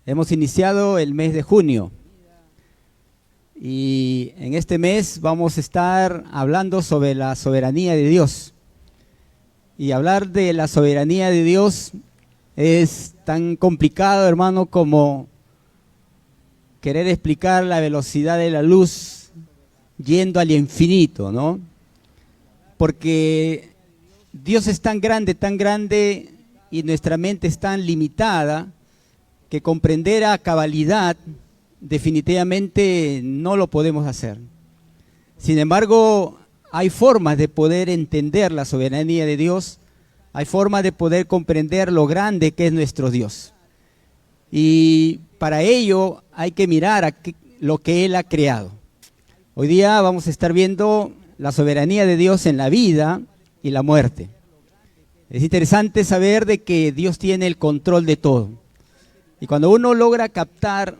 Hemos iniciado el mes de junio y en este mes vamos a estar hablando sobre la soberanía de Dios. Y hablar de la soberanía de Dios es tan complicado, hermano, como querer explicar la velocidad de la luz yendo al infinito, ¿no? Porque Dios es tan grande y nuestra mente es tan limitada que comprender a cabalidad definitivamente no lo podemos hacer. Sin embargo, hay formas de poder entender la soberanía de Dios, hay formas de poder comprender lo grande que es nuestro Dios. Y para ello hay que mirar a lo que Él ha creado. Hoy día vamos a estar viendo la soberanía de Dios en la vida y la muerte. Es interesante saber de que Dios tiene el control de todo. Y cuando uno logra captar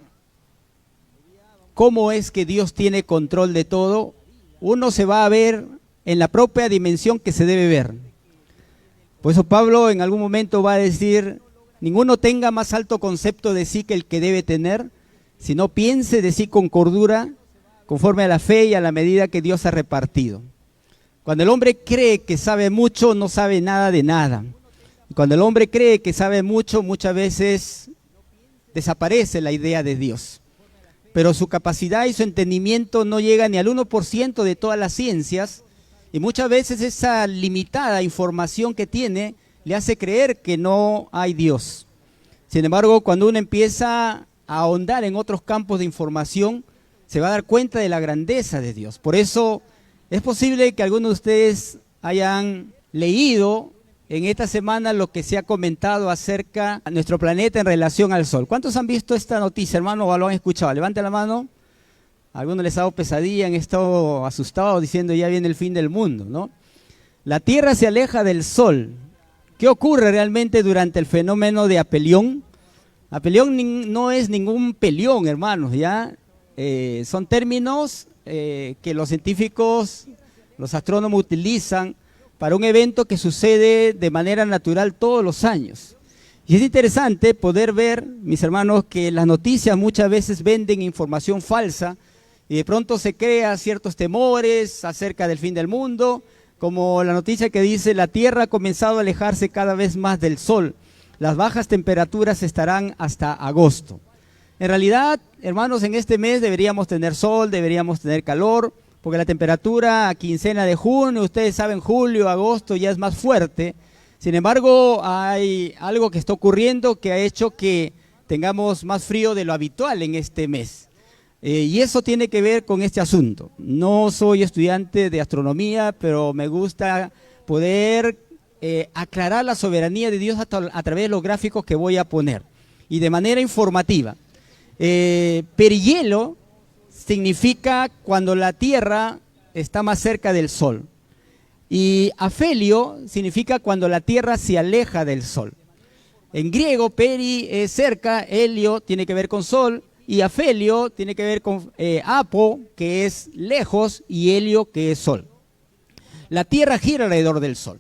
cómo es que Dios tiene control de todo, uno se va a ver en la propia dimensión que se debe ver. Por eso Pablo en algún momento va a decir: ninguno tenga más alto concepto de sí que el que debe tener, sino piense de sí con cordura, conforme a la fe y a la medida que Dios ha repartido. Cuando el hombre cree que sabe mucho, no sabe nada de nada. Y cuando el hombre cree que sabe mucho, muchas veces desaparece la idea de Dios. Pero su capacidad y su entendimiento no llega ni al 1% de todas las ciencias, y muchas veces esa limitada información que tiene le hace creer que no hay Dios. Sin embargo, cuando uno empieza a ahondar en otros campos de información, se va a dar cuenta de la grandeza de Dios. Por eso es posible que algunos de ustedes hayan leído en esta semana lo que se ha comentado acerca de nuestro planeta en relación al Sol. ¿Cuántos han visto esta noticia, hermano, o lo han escuchado? Levante la mano. A algunos les ha dado pesadilla, han estado asustados diciendo ya viene el fin del mundo, ¿no? La Tierra se aleja del Sol. ¿Qué ocurre realmente durante el fenómeno de apelión? Apelión no es ningún pelión, hermanos, ¿ya? Son términos que los científicos, los astrónomos utilizan para un evento que sucede de manera natural todos los años. Y es interesante poder ver, mis hermanos, que las noticias muchas veces venden información falsa y de pronto se crean ciertos temores acerca del fin del mundo, como la noticia que dice: la Tierra ha comenzado a alejarse cada vez más del Sol. Las bajas temperaturas estarán hasta agosto. En realidad, hermanos, en este mes deberíamos tener sol, deberíamos tener calor, porque la temperatura a quincena de junio, ustedes saben, julio, agosto ya es más fuerte. Sin embargo, hay algo que está ocurriendo que ha hecho que tengamos más frío de lo habitual en este mes. Y eso tiene que ver con este asunto. No soy estudiante de astronomía, pero me gusta poder aclarar la soberanía de Dios a través de los gráficos que voy a poner y de manera informativa. Perihielo significa cuando la Tierra está más cerca del Sol, y afelio significa cuando la Tierra se aleja del Sol. En griego, peri es cerca, helio tiene que ver con Sol, y afelio tiene que ver con apo, que es lejos, y helio, que es Sol. La Tierra gira alrededor del Sol,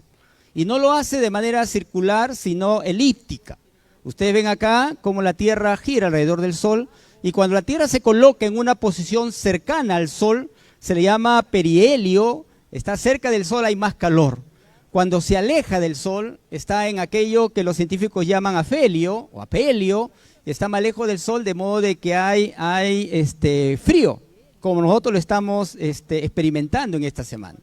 y no lo hace de manera circular, sino elíptica. Ustedes ven acá cómo la Tierra gira alrededor del Sol, y cuando la Tierra se coloca en una posición cercana al Sol, se le llama perihelio. Está cerca del Sol, hay más calor. Cuando se aleja del Sol, está en aquello que los científicos llaman afelio o apelio, está más lejos del Sol, de modo de que hay frío, como nosotros lo estamos experimentando en esta semana.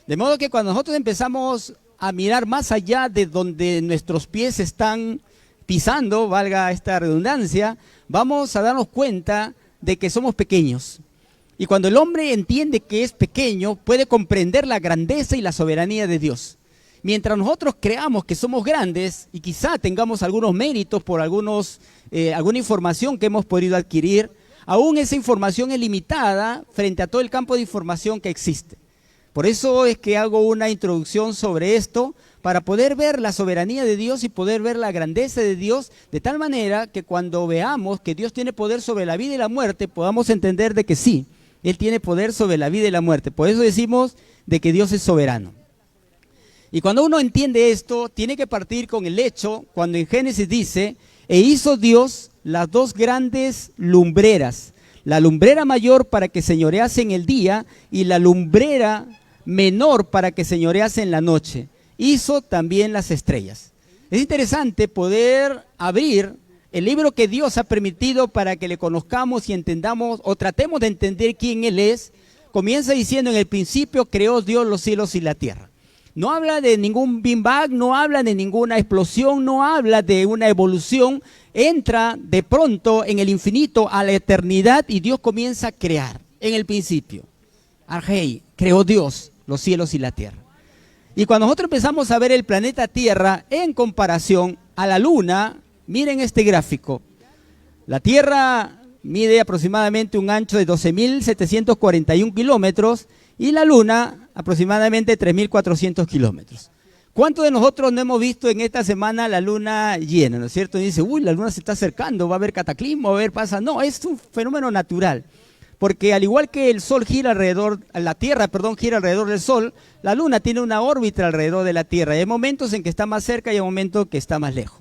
De modo que cuando nosotros empezamos a mirar más allá de donde nuestros pies están pisando, valga esta redundancia, vamos a darnos cuenta de que somos pequeños. Y cuando el hombre entiende que es pequeño, puede comprender la grandeza y la soberanía de Dios. Mientras nosotros creamos que somos grandes y quizá tengamos algunos méritos por alguna información que hemos podido adquirir, aún esa información es limitada frente a todo el campo de información que existe. Por eso es que hago una introducción sobre esto, para poder ver la soberanía de Dios y poder ver la grandeza de Dios, de tal manera que cuando veamos que Dios tiene poder sobre la vida y la muerte, podamos entender de que sí, Él tiene poder sobre la vida y la muerte. Por eso decimos de que Dios es soberano. Y cuando uno entiende esto, tiene que partir con el hecho, cuando en Génesis dice, e hizo Dios las dos grandes lumbreras, la lumbrera mayor para que señorease en el día y la lumbrera menor para que señorease en la noche. Hizo también las estrellas. Es interesante poder abrir el libro que Dios ha permitido para que le conozcamos y entendamos o tratemos de entender quién Él es. Comienza diciendo, en el principio creó Dios los cielos y la tierra. No habla de ningún Big Bang, no habla de ninguna explosión, no habla de una evolución. Entra de pronto en el infinito a la eternidad y Dios comienza a crear. En el principio, Argei, creó Dios los cielos y la tierra. Y cuando nosotros empezamos a ver el planeta Tierra en comparación a la Luna, miren este gráfico. La Tierra mide aproximadamente un ancho de 12.741 kilómetros y la Luna aproximadamente 3.400 kilómetros. ¿Cuántos de nosotros no hemos visto en esta semana la Luna llena, ¿no es cierto? Y dice, uy, la Luna se está acercando, va a haber cataclismo, va a haber pasa. No, es un fenómeno natural. Porque al igual que el Sol gira alrededor, la Tierra, perdón, gira alrededor del Sol, la Luna tiene una órbita alrededor de la Tierra. Y hay momentos en que está más cerca y hay momentos que está más lejos.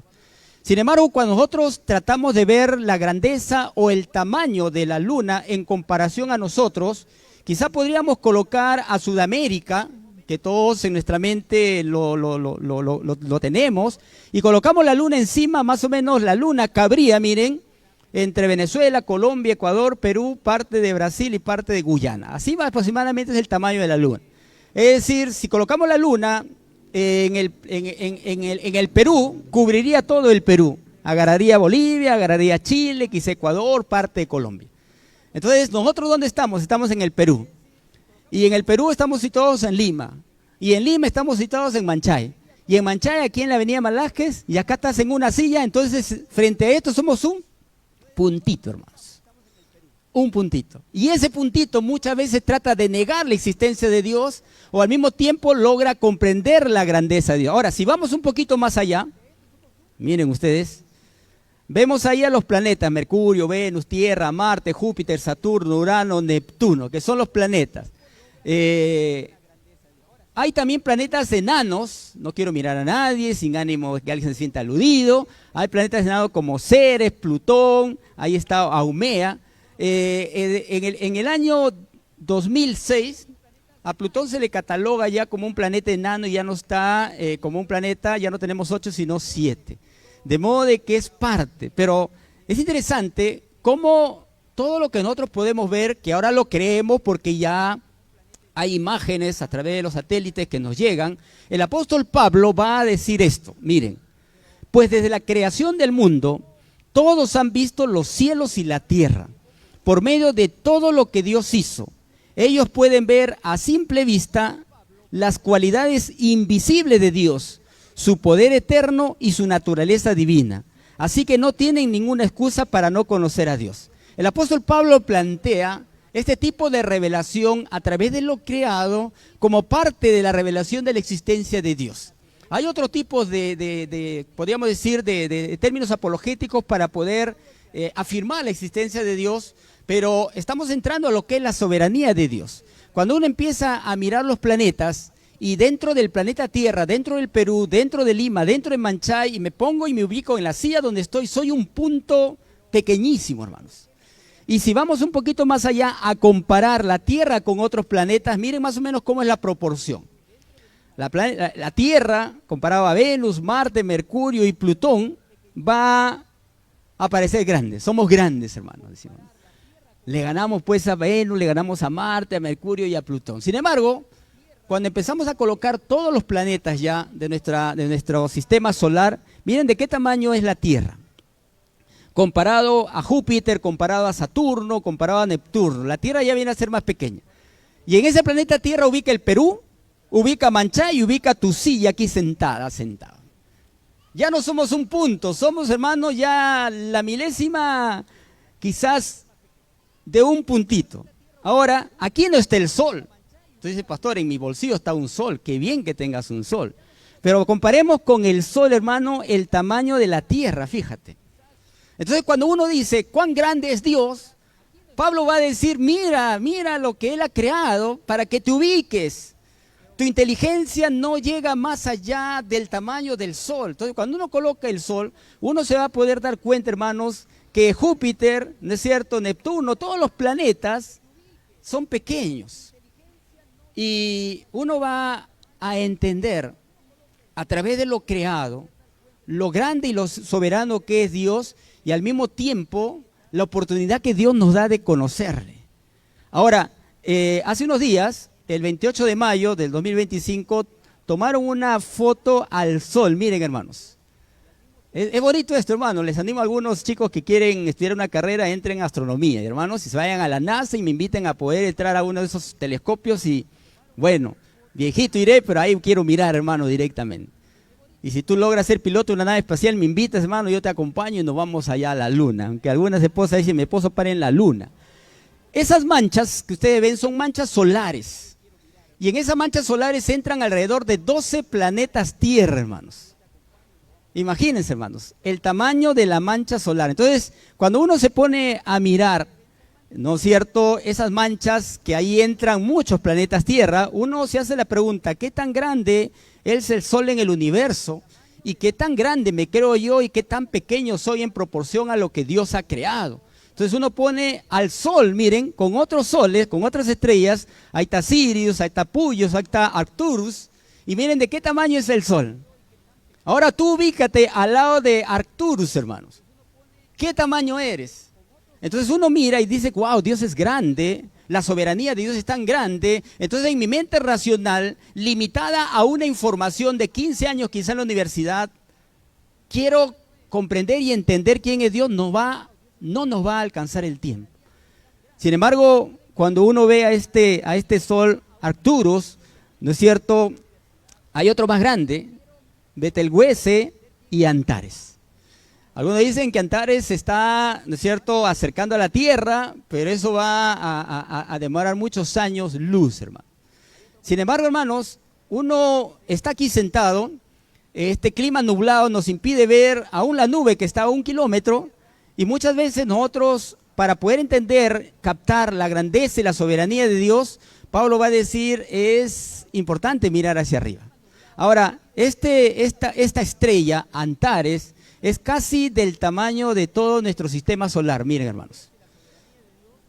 Sin embargo, cuando nosotros tratamos de ver la grandeza o el tamaño de la Luna en comparación a nosotros, quizá podríamos colocar a Sudamérica, que todos en nuestra mente lo tenemos, y colocamos la Luna encima, más o menos la Luna cabría, miren, entre Venezuela, Colombia, Ecuador, Perú, parte de Brasil y parte de Guyana. Así aproximadamente es el tamaño de la Luna. Es decir, si colocamos la Luna en el Perú, cubriría todo el Perú. Agarraría Bolivia, agarraría Chile, quizá Ecuador, parte de Colombia. Entonces, ¿nosotros dónde estamos? Estamos en el Perú. Y en el Perú estamos situados en Lima. Y en Lima estamos situados en Manchay. Y en Manchay, aquí en la avenida Malásquez, y acá estás en una silla. Entonces, frente a esto somos un puntito, hermanos. Un puntito. Y ese puntito muchas veces trata de negar la existencia de Dios o al mismo tiempo logra comprender la grandeza de Dios. Ahora, si vamos un poquito más allá, miren ustedes, vemos ahí a los planetas, Mercurio, Venus, Tierra, Marte, Júpiter, Saturno, Urano, Neptuno, que son los planetas. Hay también planetas enanos, no quiero mirar a nadie, sin ánimo de que alguien se sienta aludido. Hay planetas enanos como Ceres, Plutón, ahí está Haumea. En el año 2006, a Plutón se le cataloga ya como un planeta enano y ya no está como un planeta, ya no tenemos 8 sino 7. De modo de que es parte, pero es interesante cómo todo lo que nosotros podemos ver, que ahora lo creemos porque ya hay imágenes a través de los satélites que nos llegan, el apóstol Pablo va a decir esto, miren, pues desde la creación del mundo, todos han visto los cielos y la tierra, por medio de todo lo que Dios hizo. Ellos pueden ver a simple vista las cualidades invisibles de Dios, su poder eterno y su naturaleza divina. Así que no tienen ninguna excusa para no conocer a Dios. El apóstol Pablo plantea este tipo de revelación a través de lo creado como parte de la revelación de la existencia de Dios. Hay otro tipo podríamos decir, de términos apologéticos para poder afirmar la existencia de Dios, pero estamos entrando a lo que es la soberanía de Dios. Cuando uno empieza a mirar los planetas, y dentro del planeta Tierra, dentro del Perú, dentro de Lima, dentro de Manchay, y me pongo y me ubico en la silla donde estoy, soy un punto pequeñísimo, hermanos. Y si vamos un poquito más allá a comparar la Tierra con otros planetas, miren más o menos cómo es la proporción. La Tierra, comparado a Venus, Marte, Mercurio y Plutón, va a parecer grande. Somos grandes, hermanos, decimos. Le ganamos pues a Venus, le ganamos a Marte, a Mercurio y a Plutón. Sin embargo, cuando empezamos a colocar todos los planetas ya de nuestro sistema solar, miren de qué tamaño es la Tierra. Comparado a Júpiter, comparado a Saturno, comparado a Neptuno. La Tierra ya viene a ser más pequeña. Y en ese planeta Tierra ubica el Perú, ubica Manchay y ubica tu silla aquí sentado. Ya no somos un punto, somos, hermanos, ya la milésima quizás de un puntito. Ahora, aquí no está el sol. Entonces dice, pastor, en mi bolsillo está un sol, qué bien que tengas un sol. Pero comparemos con el sol, hermano, el tamaño de la tierra, fíjate. Entonces cuando uno dice, ¿cuán grande es Dios? Pablo va a decir, mira lo que Él ha creado para que te ubiques. Tu inteligencia no llega más allá del tamaño del Sol. Entonces, cuando uno coloca el Sol, uno se va a poder dar cuenta, hermanos, que Júpiter, ¿no es cierto?, Neptuno, todos los planetas son pequeños. Y uno va a entender a través de lo creado, lo grande y lo soberano que es Dios, y al mismo tiempo la oportunidad que Dios nos da de conocerle. Ahora, hace unos días, el 28 de mayo del 2025, tomaron una foto al Sol. Miren, hermanos. Es bonito esto, hermano. Les animo a algunos chicos que quieren estudiar una carrera, entren en astronomía, hermanos, y se vayan a la NASA y me inviten a poder entrar a uno de esos telescopios y, bueno, viejito iré, pero ahí quiero mirar, hermano, directamente. Y si tú logras ser piloto de una nave espacial, me invitas, hermano, yo te acompaño y nos vamos allá a la luna. Aunque algunas esposas dicen, mi esposo para en la luna. Esas manchas que ustedes ven son manchas solares. Y en esas manchas solares entran alrededor de 12 planetas Tierra, hermanos. Imagínense, hermanos, el tamaño de la mancha solar. Entonces, cuando uno se pone a mirar, ¿no es cierto?, esas manchas que ahí entran muchos planetas Tierra, uno se hace la pregunta, ¿qué tan grande es el Sol en el universo? ¿Y qué tan grande me creo yo y qué tan pequeño soy en proporción a lo que Dios ha creado? Entonces uno pone al Sol, miren, con otros soles, con otras estrellas, ahí está Sirius, ahí está Puyos, ahí está Arcturus, y miren de qué tamaño es el Sol. Ahora tú ubícate al lado de Arcturus, hermanos. ¿Qué tamaño eres? Entonces uno mira y dice, wow, Dios es grande, la soberanía de Dios es tan grande. Entonces en mi mente racional, limitada a una información de 15 años quizá en la universidad, quiero comprender y entender quién es Dios, no nos va a alcanzar el tiempo. Sin embargo, cuando uno ve a este Sol Arcturus, ¿no es cierto?, hay otro más grande, Betelgeuse y Antares. Algunos dicen que Antares se está, ¿no es cierto?, acercando a la Tierra, pero eso va a demorar muchos años luz, hermano. Sin embargo, hermanos, uno está aquí sentado, este clima nublado nos impide ver aún la nube que está a 1 kilómetro, y muchas veces nosotros, para poder entender, captar la grandeza y la soberanía de Dios, Pablo va a decir, es importante mirar hacia arriba. Ahora, esta estrella, Antares, es casi del tamaño de todo nuestro sistema solar. Miren, hermanos.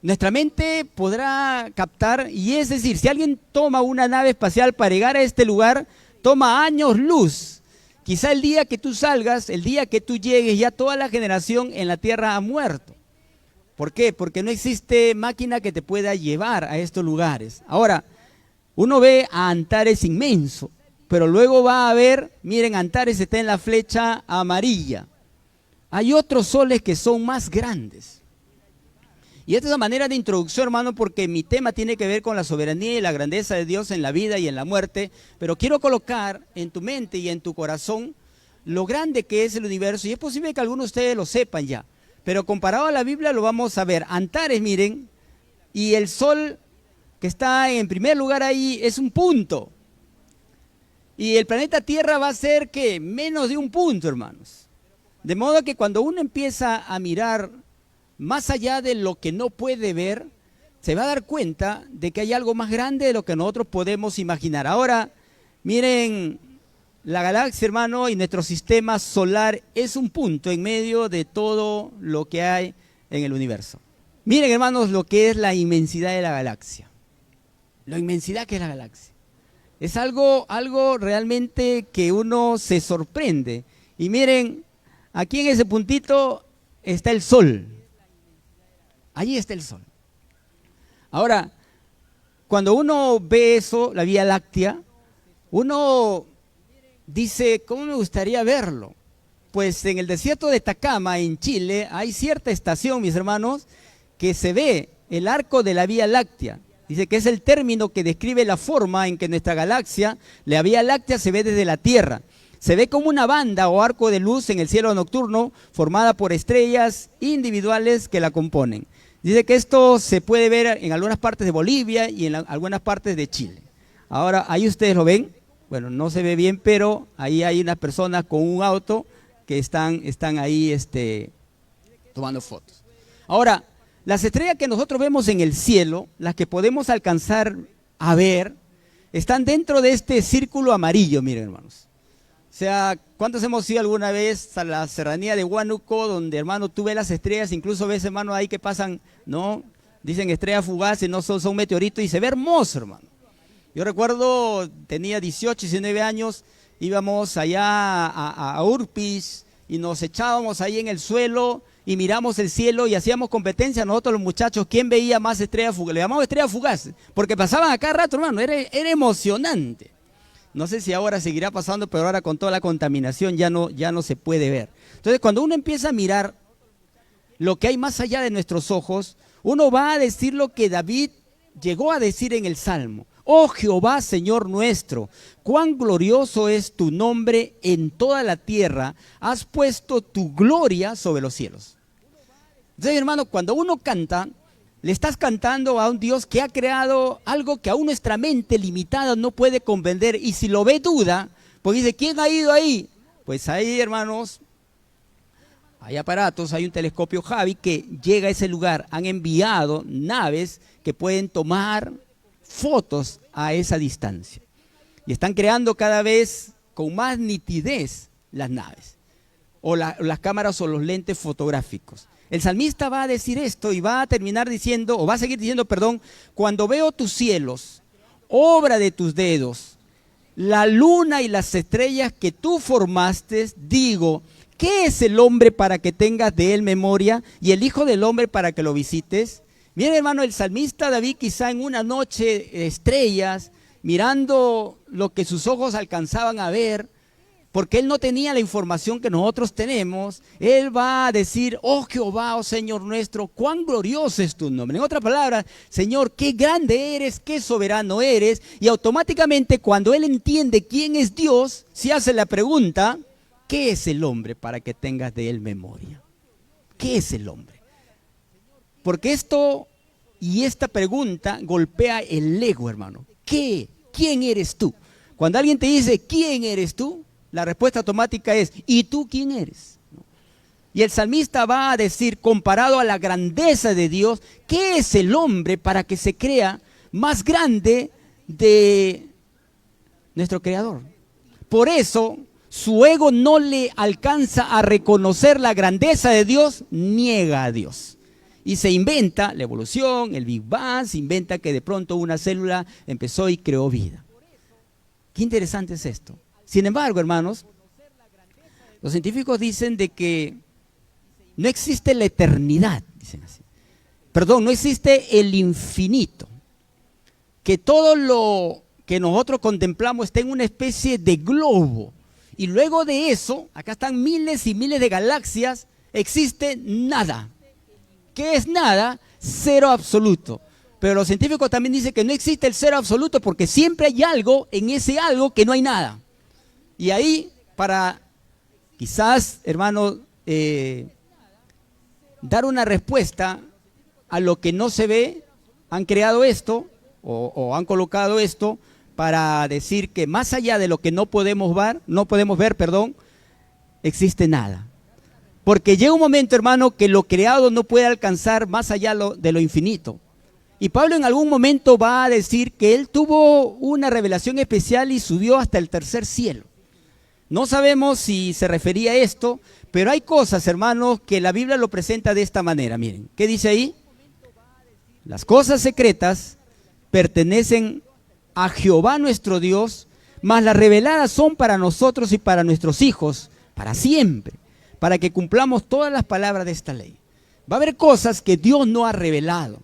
Nuestra mente podrá captar, y es decir, si alguien toma una nave espacial para llegar a este lugar, toma años luz. Quizá el día que tú salgas, el día que tú llegues, ya toda la generación en la Tierra ha muerto. ¿Por qué? Porque no existe máquina que te pueda llevar a estos lugares. Ahora, uno ve a Antares inmenso, pero luego va a ver, miren, Antares está en la flecha amarilla. Hay otros soles que son más grandes. Y esta es la manera de introducción, hermano, porque mi tema tiene que ver con la soberanía y la grandeza de Dios en la vida y en la muerte, pero quiero colocar en tu mente y en tu corazón lo grande que es el universo, y es posible que algunos de ustedes lo sepan ya, pero comparado a la Biblia lo vamos a ver. Antares, miren, y el Sol que está en primer lugar ahí es un punto, y el planeta Tierra va a ser, ¿qué?, menos de un punto, hermanos. De modo que cuando uno empieza a mirar más allá de lo que no puede ver, se va a dar cuenta de que hay algo más grande de lo que nosotros podemos imaginar. Ahora, miren, la galaxia, hermano, y nuestro sistema solar es un punto en medio de todo lo que hay en el universo. Miren, hermanos, lo que es la inmensidad de la galaxia. La inmensidad que es la galaxia. Es algo realmente que uno se sorprende. Y miren, aquí en ese puntito está el Sol. Allí está el Sol. Ahora, cuando uno ve eso, la Vía Láctea, uno dice, ¿cómo me gustaría verlo? Pues en el desierto de Atacama, en Chile, hay cierta estación, mis hermanos, que se ve el arco de la Vía Láctea. Dice que es el término que describe la forma en que nuestra galaxia, la Vía Láctea, se ve desde la Tierra. Se ve como una banda o arco de luz en el cielo nocturno formada por estrellas individuales que la componen. Dice que esto se puede ver en algunas partes de Bolivia y en algunas partes de Chile. Ahora, ahí ustedes lo ven. Bueno, no se ve bien, pero ahí hay unas personas con un auto que están ahí tomando fotos. Ahora, las estrellas que nosotros vemos en el cielo, las que podemos alcanzar a ver, están dentro de este círculo amarillo, miren hermanos. O sea, ¿cuántos hemos ido alguna vez a la serranía de Huánuco, donde, hermano, tú ves las estrellas, incluso ves, hermano, ahí que pasan, ¿no? Dicen estrellas fugaces, no son meteoritos, y se ve hermoso, hermano. Yo recuerdo, tenía 18, 19 años, íbamos allá a Urpis y nos echábamos ahí en el suelo y miramos el cielo y hacíamos competencia nosotros los muchachos, ¿quién veía más estrellas fugaces? Le llamamos estrellas fugaces, porque pasaban a cada rato, hermano, era emocionante. No sé si ahora seguirá pasando, pero ahora con toda la contaminación ya no se puede ver. Entonces, cuando uno empieza a mirar lo que hay más allá de nuestros ojos, uno va a decir lo que David llegó a decir en el Salmo. Oh Jehová, Señor nuestro, cuán glorioso es tu nombre en toda la tierra, has puesto tu gloria sobre los cielos. Entonces, hermano, cuando uno canta, le estás cantando a un Dios que ha creado algo que aún nuestra mente limitada no puede comprender, y si lo ve duda, pues dice, ¿quién ha ido ahí? Pues ahí, hermanos, hay aparatos, hay un telescopio Javi que llega a ese lugar, han enviado naves que pueden tomar fotos a esa distancia. Y están creando cada vez con más nitidez las naves, o las cámaras o los lentes fotográficos. El salmista va a decir esto y va a terminar diciendo, o va a seguir diciendo, perdón, cuando veo tus cielos, obra de tus dedos, la luna y las estrellas que tú formaste, digo, ¿qué es el hombre para que tengas de él memoria y el hijo del hombre para que lo visites? Miren, hermano, el salmista David quizá en una noche de estrellas, mirando lo que sus ojos alcanzaban a ver, porque él no tenía la información que nosotros tenemos, él va a decir, oh Jehová, oh Señor nuestro, cuán glorioso es tu nombre. En otras palabras, Señor, qué grande eres, qué soberano eres, y automáticamente cuando él entiende quién es Dios, se hace la pregunta, ¿qué es el hombre para que tengas de él memoria? ¿Qué es el hombre? Porque esto y esta pregunta golpea el ego, hermano. ¿Qué? ¿Quién eres tú? Cuando alguien te dice, ¿quién eres tú? La respuesta automática es, ¿y tú quién eres? Y el salmista va a decir, comparado a la grandeza de Dios, ¿qué es el hombre para que se crea más grande de nuestro Creador? Por eso, su ego no le alcanza a reconocer la grandeza de Dios, niega a Dios. Y se inventa la evolución, el Big Bang, se inventa que de pronto una célula empezó y creó vida. Qué interesante es esto. Sin embargo, hermanos, los científicos dicen de que no existe la eternidad, dicen así. Perdón, no existe el infinito. Que todo lo que nosotros contemplamos está en una especie de globo. Y luego de eso, acá están miles y miles de galaxias, existe nada. ¿Qué es nada? Cero absoluto. Pero los científicos también dicen que no existe el cero absoluto porque siempre hay algo en ese algo que no hay nada. Y ahí, para quizás, hermano, dar una respuesta a lo que no se ve, han creado esto o han colocado esto para decir que más allá de lo que no podemos ver, existe nada. Porque llega un momento, hermano, que lo creado no puede alcanzar más allá de lo infinito. Y Pablo en algún momento va a decir que él tuvo una revelación especial y subió hasta el tercer cielo. No sabemos si se refería a esto, pero hay cosas, hermanos, que la Biblia lo presenta de esta manera. Miren, ¿qué dice ahí? Las cosas secretas pertenecen a Jehová nuestro Dios, mas las reveladas son para nosotros y para nuestros hijos, para siempre, para que cumplamos todas las palabras de esta ley. Va a haber cosas que Dios no ha revelado.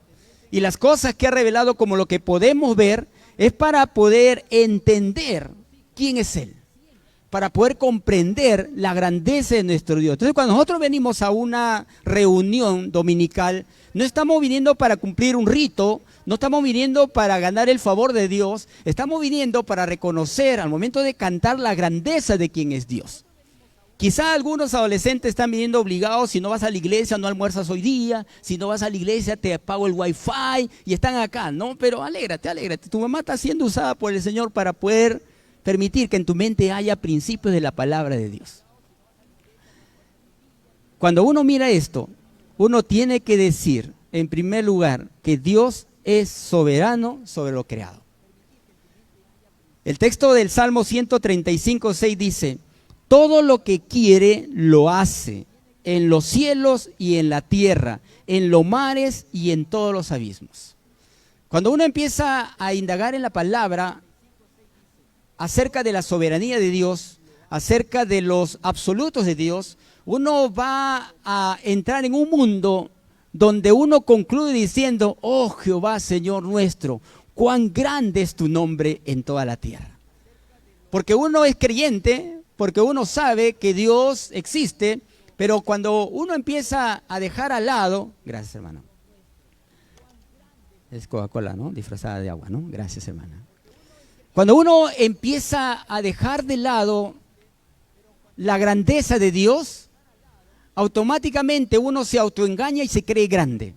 Y las cosas que ha revelado, como lo que podemos ver, es para poder entender quién es Él, para poder comprender la grandeza de nuestro Dios. Entonces, cuando nosotros venimos a una reunión dominical, no estamos viniendo para cumplir un rito, no estamos viniendo para ganar el favor de Dios, estamos viniendo para reconocer al momento de cantar la grandeza de quién es Dios. Quizá algunos adolescentes están viniendo obligados, si no vas a la iglesia no almuerzas hoy día, si no vas a la iglesia te pago el wifi y están acá, ¿no? Pero alégrate, tu mamá está siendo usada por el Señor para poder permitir que en tu mente haya principios de la palabra de Dios. Cuando uno mira esto, uno tiene que decir, en primer lugar, que Dios es soberano sobre lo creado. El texto del Salmo 135:6 dice: todo lo que quiere lo hace, en los cielos y en la tierra, en los mares y en todos los abismos. Cuando uno empieza a indagar en la palabra acerca de la soberanía de Dios, acerca de los absolutos de Dios, uno va a entrar en un mundo donde uno concluye diciendo: oh Jehová, Señor nuestro, cuán grande es tu nombre en toda la tierra. Porque uno es creyente, porque uno sabe que Dios existe, pero cuando uno empieza a dejar al lado, gracias hermano, es Coca-Cola, ¿no? Disfrazada de agua, ¿no? Gracias hermana. Cuando uno empieza a dejar de lado la grandeza de Dios, automáticamente uno se autoengaña y se cree grande.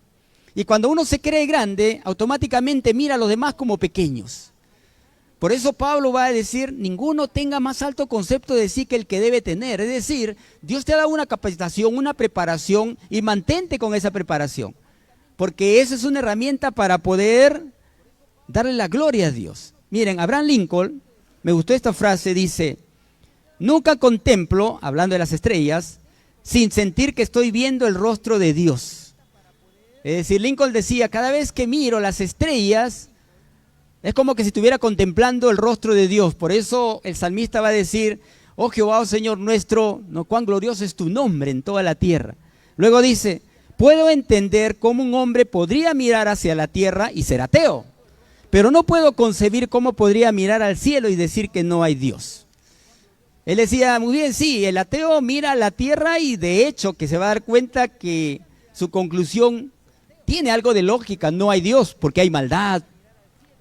Y cuando uno se cree grande, automáticamente mira a los demás como pequeños. Por eso Pablo va a decir: ninguno tenga más alto concepto de sí que el que debe tener. Es decir, Dios te ha dado una capacitación, una preparación, y mantente con esa preparación. Porque esa es una herramienta para poder darle la gloria a Dios. Miren, Abraham Lincoln, me gustó esta frase, dice: nunca contemplo, hablando de las estrellas, sin sentir que estoy viendo el rostro de Dios. Es decir, Lincoln decía: cada vez que miro las estrellas, es como que si estuviera contemplando el rostro de Dios. Por eso el salmista va a decir: oh Jehová, oh Señor nuestro, no, cuán glorioso es tu nombre en toda la tierra. Luego dice: puedo entender cómo un hombre podría mirar hacia la tierra y ser ateo, pero no puedo concebir cómo podría mirar al cielo y decir que no hay Dios. Él decía: muy bien, sí, el ateo mira a la tierra y de hecho que se va a dar cuenta que su conclusión tiene algo de lógica: no hay Dios, porque hay maldad,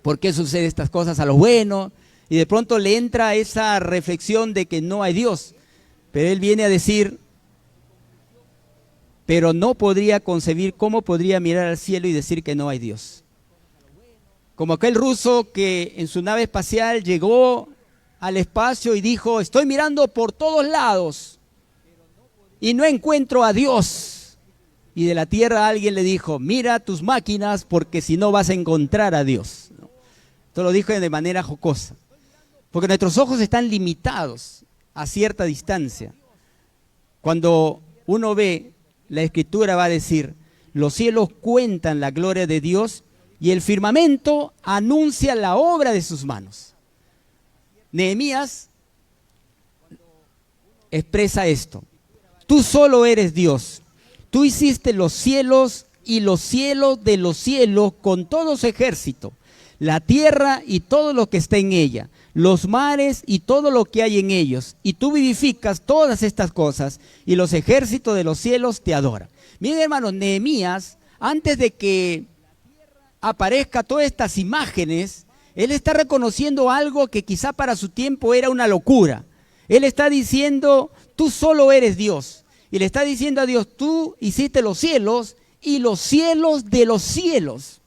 por qué suceden estas cosas a lo bueno, y de pronto le entra esa reflexión de que no hay Dios. Pero él viene a decir: pero no podría concebir cómo podría mirar al cielo y decir que no hay Dios. Como aquel ruso que en su nave espacial llegó al espacio y dijo: estoy mirando por todos lados y no encuentro a Dios. Y de la tierra alguien le dijo: mira tus máquinas, porque si no vas a encontrar a Dios. Esto lo dijo de manera jocosa, porque nuestros ojos están limitados a cierta distancia. Cuando uno ve, la Escritura va a decir: los cielos cuentan la gloria de Dios y el firmamento anuncia la obra de sus manos. Nehemías expresa esto: tú solo eres Dios, tú hiciste los cielos y los cielos de los cielos con todo su ejército, la tierra y todo lo que está en ella, los mares y todo lo que hay en ellos, y tú vivificas todas estas cosas, y los ejércitos de los cielos te adoran. Miren hermanos, Nehemías, antes de que aparezca todas estas imágenes, él está reconociendo algo que quizá para su tiempo era una locura. Él está diciendo: tú solo eres Dios. Y le está diciendo a Dios: tú hiciste los cielos y los cielos de los cielos.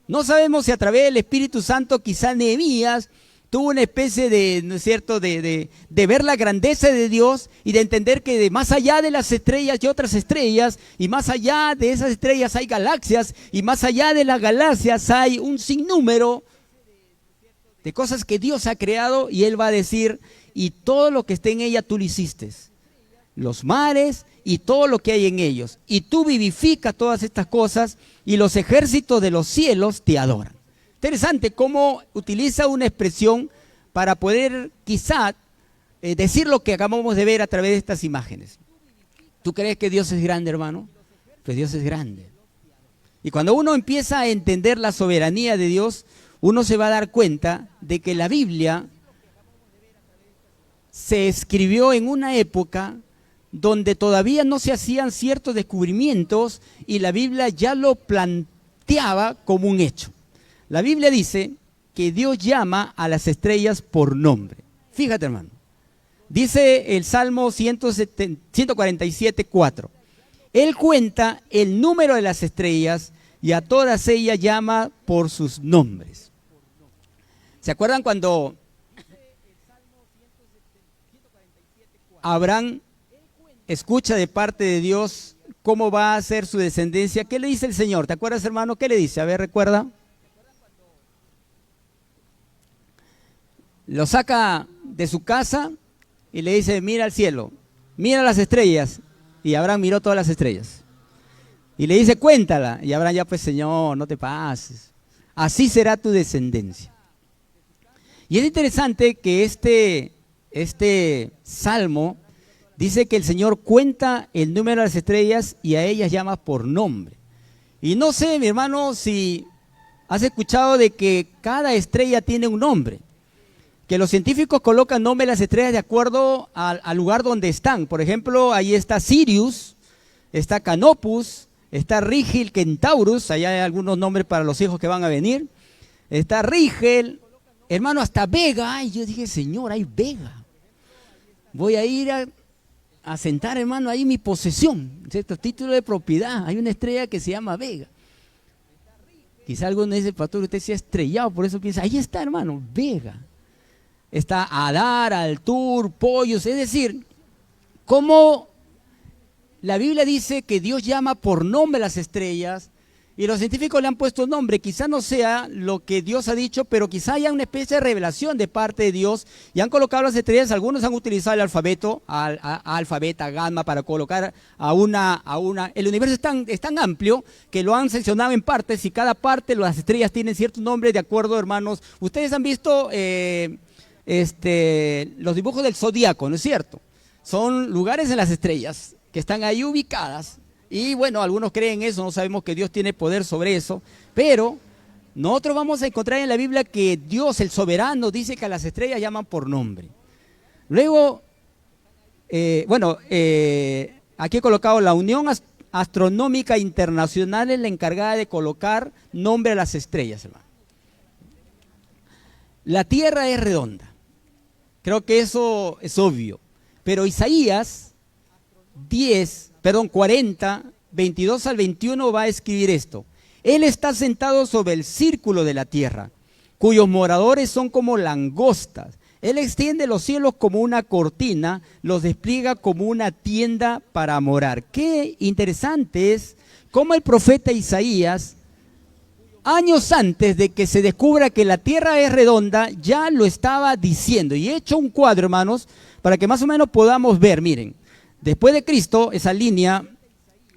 No sabemos si a través del Espíritu Santo quizá Nehemías tuvo una especie de, ¿no es cierto?, de ver la grandeza de Dios y de entender que de más allá de las estrellas hay otras estrellas, y más allá de esas estrellas hay galaxias, y más allá de las galaxias hay un sinnúmero de cosas que Dios ha creado, y él va a decir: y todo lo que esté en ella tú lo hiciste, los mares y todo lo que hay en ellos, y tú vivificas todas estas cosas, y los ejércitos de los cielos te adoran. Interesante cómo utiliza una expresión para poder quizá decir lo que acabamos de ver a través de estas imágenes. ¿Tú crees que Dios es grande, hermano? Pues Dios es grande. Y cuando uno empieza a entender la soberanía de Dios, uno se va a dar cuenta de que la Biblia se escribió en una época donde todavía no se hacían ciertos descubrimientos y la Biblia ya lo planteaba como un hecho. La Biblia dice que Dios llama a las estrellas por nombre. Fíjate, hermano. Dice el Salmo 147:4. Él cuenta el número de las estrellas y a todas ellas llama por sus nombres. ¿Se acuerdan cuando Abraham escucha de parte de Dios cómo va a ser su descendencia? ¿Qué le dice el Señor? ¿Te acuerdas, hermano? ¿Qué le dice? A ver, recuerda. lo saca de su casa y le dice, mira al cielo, mira las estrellas. Y Abraham miró todas las estrellas. Y le dice, cuéntala. Y Abraham, ya pues, Señor, no te pases. Así será tu descendencia. Y es interesante que este salmo dice que el Señor cuenta el número de las estrellas y a ellas llama por nombre. Y no sé, mi hermano, si has escuchado de que cada estrella tiene un nombre. Que los científicos colocan nombre a las estrellas de acuerdo al lugar donde están. Por ejemplo, ahí está Sirius, está Canopus, está Rigel, Kentaurus, allá hay algunos nombres para los hijos que van a venir. Está Rigel, hermano, hasta Vega. Ay, yo dije, Señor, hay Vega. Voy a ir a sentar, hermano, ahí mi posesión, ¿cierto? Título de propiedad. Hay una estrella que se llama Vega. Quizá alguno dice, pastor, usted se ha estrellado, por eso piensa, ahí está, hermano, Vega. Está Adar, Altur, Pollos, es decir, como la Biblia dice que Dios llama por nombre a las estrellas y los científicos le han puesto nombre, quizá no sea lo que Dios ha dicho, pero quizá haya una especie de revelación de parte de Dios y han colocado las estrellas, algunos han utilizado el alfabeto, alfa, beta, gamma, para colocar a una, el universo es tan amplio que lo han seccionado en partes y cada parte, las estrellas tienen ciertos nombres de acuerdo, hermanos. Ustedes han visto los dibujos del zodíaco, ¿no es cierto? Son lugares en las estrellas que están ahí ubicadas y bueno, algunos creen eso, no sabemos que Dios tiene poder sobre eso, pero nosotros vamos a encontrar en la Biblia que Dios, el soberano, dice que a las estrellas llaman por nombre. Luego, aquí he colocado la Unión Astronómica Internacional, es la encargada de colocar nombre a las estrellas, hermano. La Tierra es redonda. Creo que eso es obvio. Pero Isaías 40, 22 al 21 va a escribir esto. Él está sentado sobre el círculo de la tierra, cuyos moradores son como langostas. Él extiende los cielos como una cortina, los despliega como una tienda para morar. Qué interesante es cómo el profeta Isaías, años antes de que se descubra que la tierra es redonda, ya lo estaba diciendo. Y he hecho un cuadro, hermanos, para que más o menos podamos ver. Miren, después de Cristo, esa línea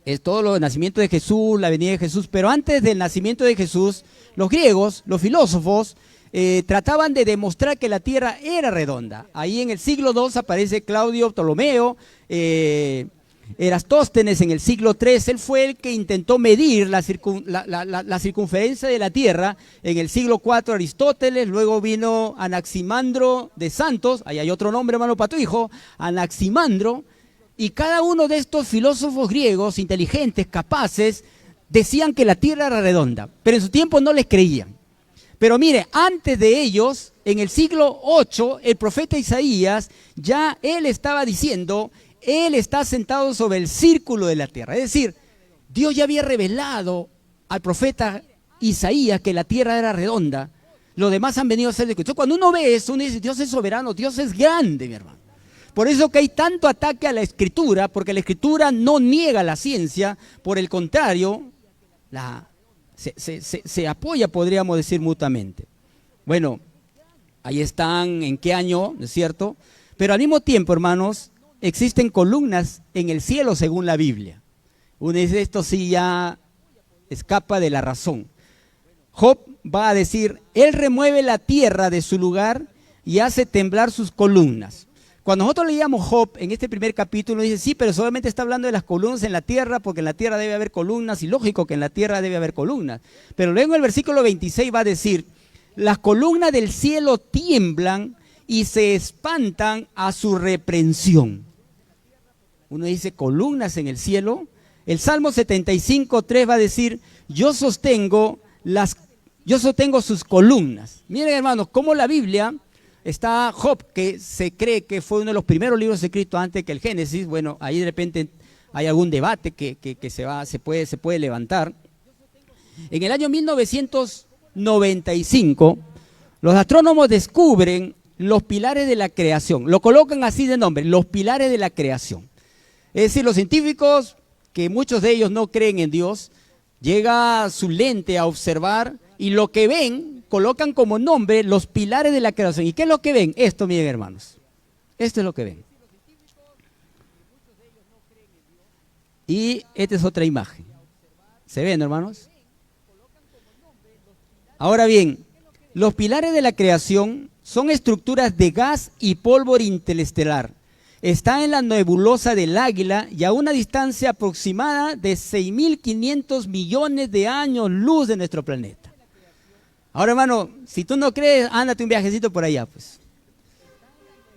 es todo lo del nacimiento de Jesús, la venida de Jesús. Pero antes del nacimiento de Jesús, los griegos, los filósofos, trataban de demostrar que la tierra era redonda. Ahí en el siglo II aparece Claudio Ptolomeo, Erastóstenes en el siglo III, él fue el que intentó medir la circunferencia de la Tierra. En el siglo IV Aristóteles, luego vino Anaximandro de Santos, ahí hay otro nombre, hermano, para tu hijo, Anaximandro, y cada uno de estos filósofos griegos inteligentes, capaces, decían que la Tierra era redonda, pero en su tiempo no les creían. Pero mire, antes de ellos, en el siglo VIII, el profeta Isaías, ya él estaba diciendo, él está sentado sobre el círculo de la tierra. Es decir, Dios ya había revelado al profeta Isaías que la tierra era redonda. Los demás han venido a ser de Cristo. Cuando uno ve eso, uno dice, Dios es soberano, Dios es grande, mi hermano. Por eso que hay tanto ataque a la Escritura, porque la Escritura no niega la ciencia, por el contrario, se apoya, podríamos decir, mutuamente. Bueno, ahí están, en qué año, ¿no es cierto? Pero al mismo tiempo, hermanos, existen columnas en el cielo según la Biblia. Uno dice, esto sí ya escapa de la razón. Job va a decir, él remueve la tierra de su lugar y hace temblar sus columnas. Cuando nosotros leíamos Job en este primer capítulo, dice, sí, pero solamente está hablando de las columnas en la tierra, porque en la tierra debe haber columnas, y lógico que en la tierra debe haber columnas. Pero luego en el versículo 26 va a decir, las columnas del cielo tiemblan y se espantan a su reprensión. Uno dice, columnas en el cielo. El Salmo 75:3 va a decir, yo sostengo sus columnas. Miren, hermanos, cómo la Biblia está. Job, que se cree que fue uno de los primeros libros escritos antes que el Génesis. Bueno, ahí de repente hay algún debate que se puede levantar. En el año 1995, los astrónomos descubren los pilares de la creación. Lo colocan así de nombre, los pilares de la creación. Es decir, los científicos, que muchos de ellos no creen en Dios, llega su lente a observar y lo que ven colocan como nombre los pilares de la creación. ¿Y qué es lo que ven? Esto, miren, hermanos. Esto es lo que ven. Y esta es otra imagen. ¿Se ven, hermanos? Ahora bien, los pilares de la creación son estructuras de gas y polvo interestelar. Está en la nebulosa del Águila y a una distancia aproximada de 6.500 millones de años luz de nuestro planeta. Ahora, hermano, si tú no crees, ándate un viajecito por allá, pues.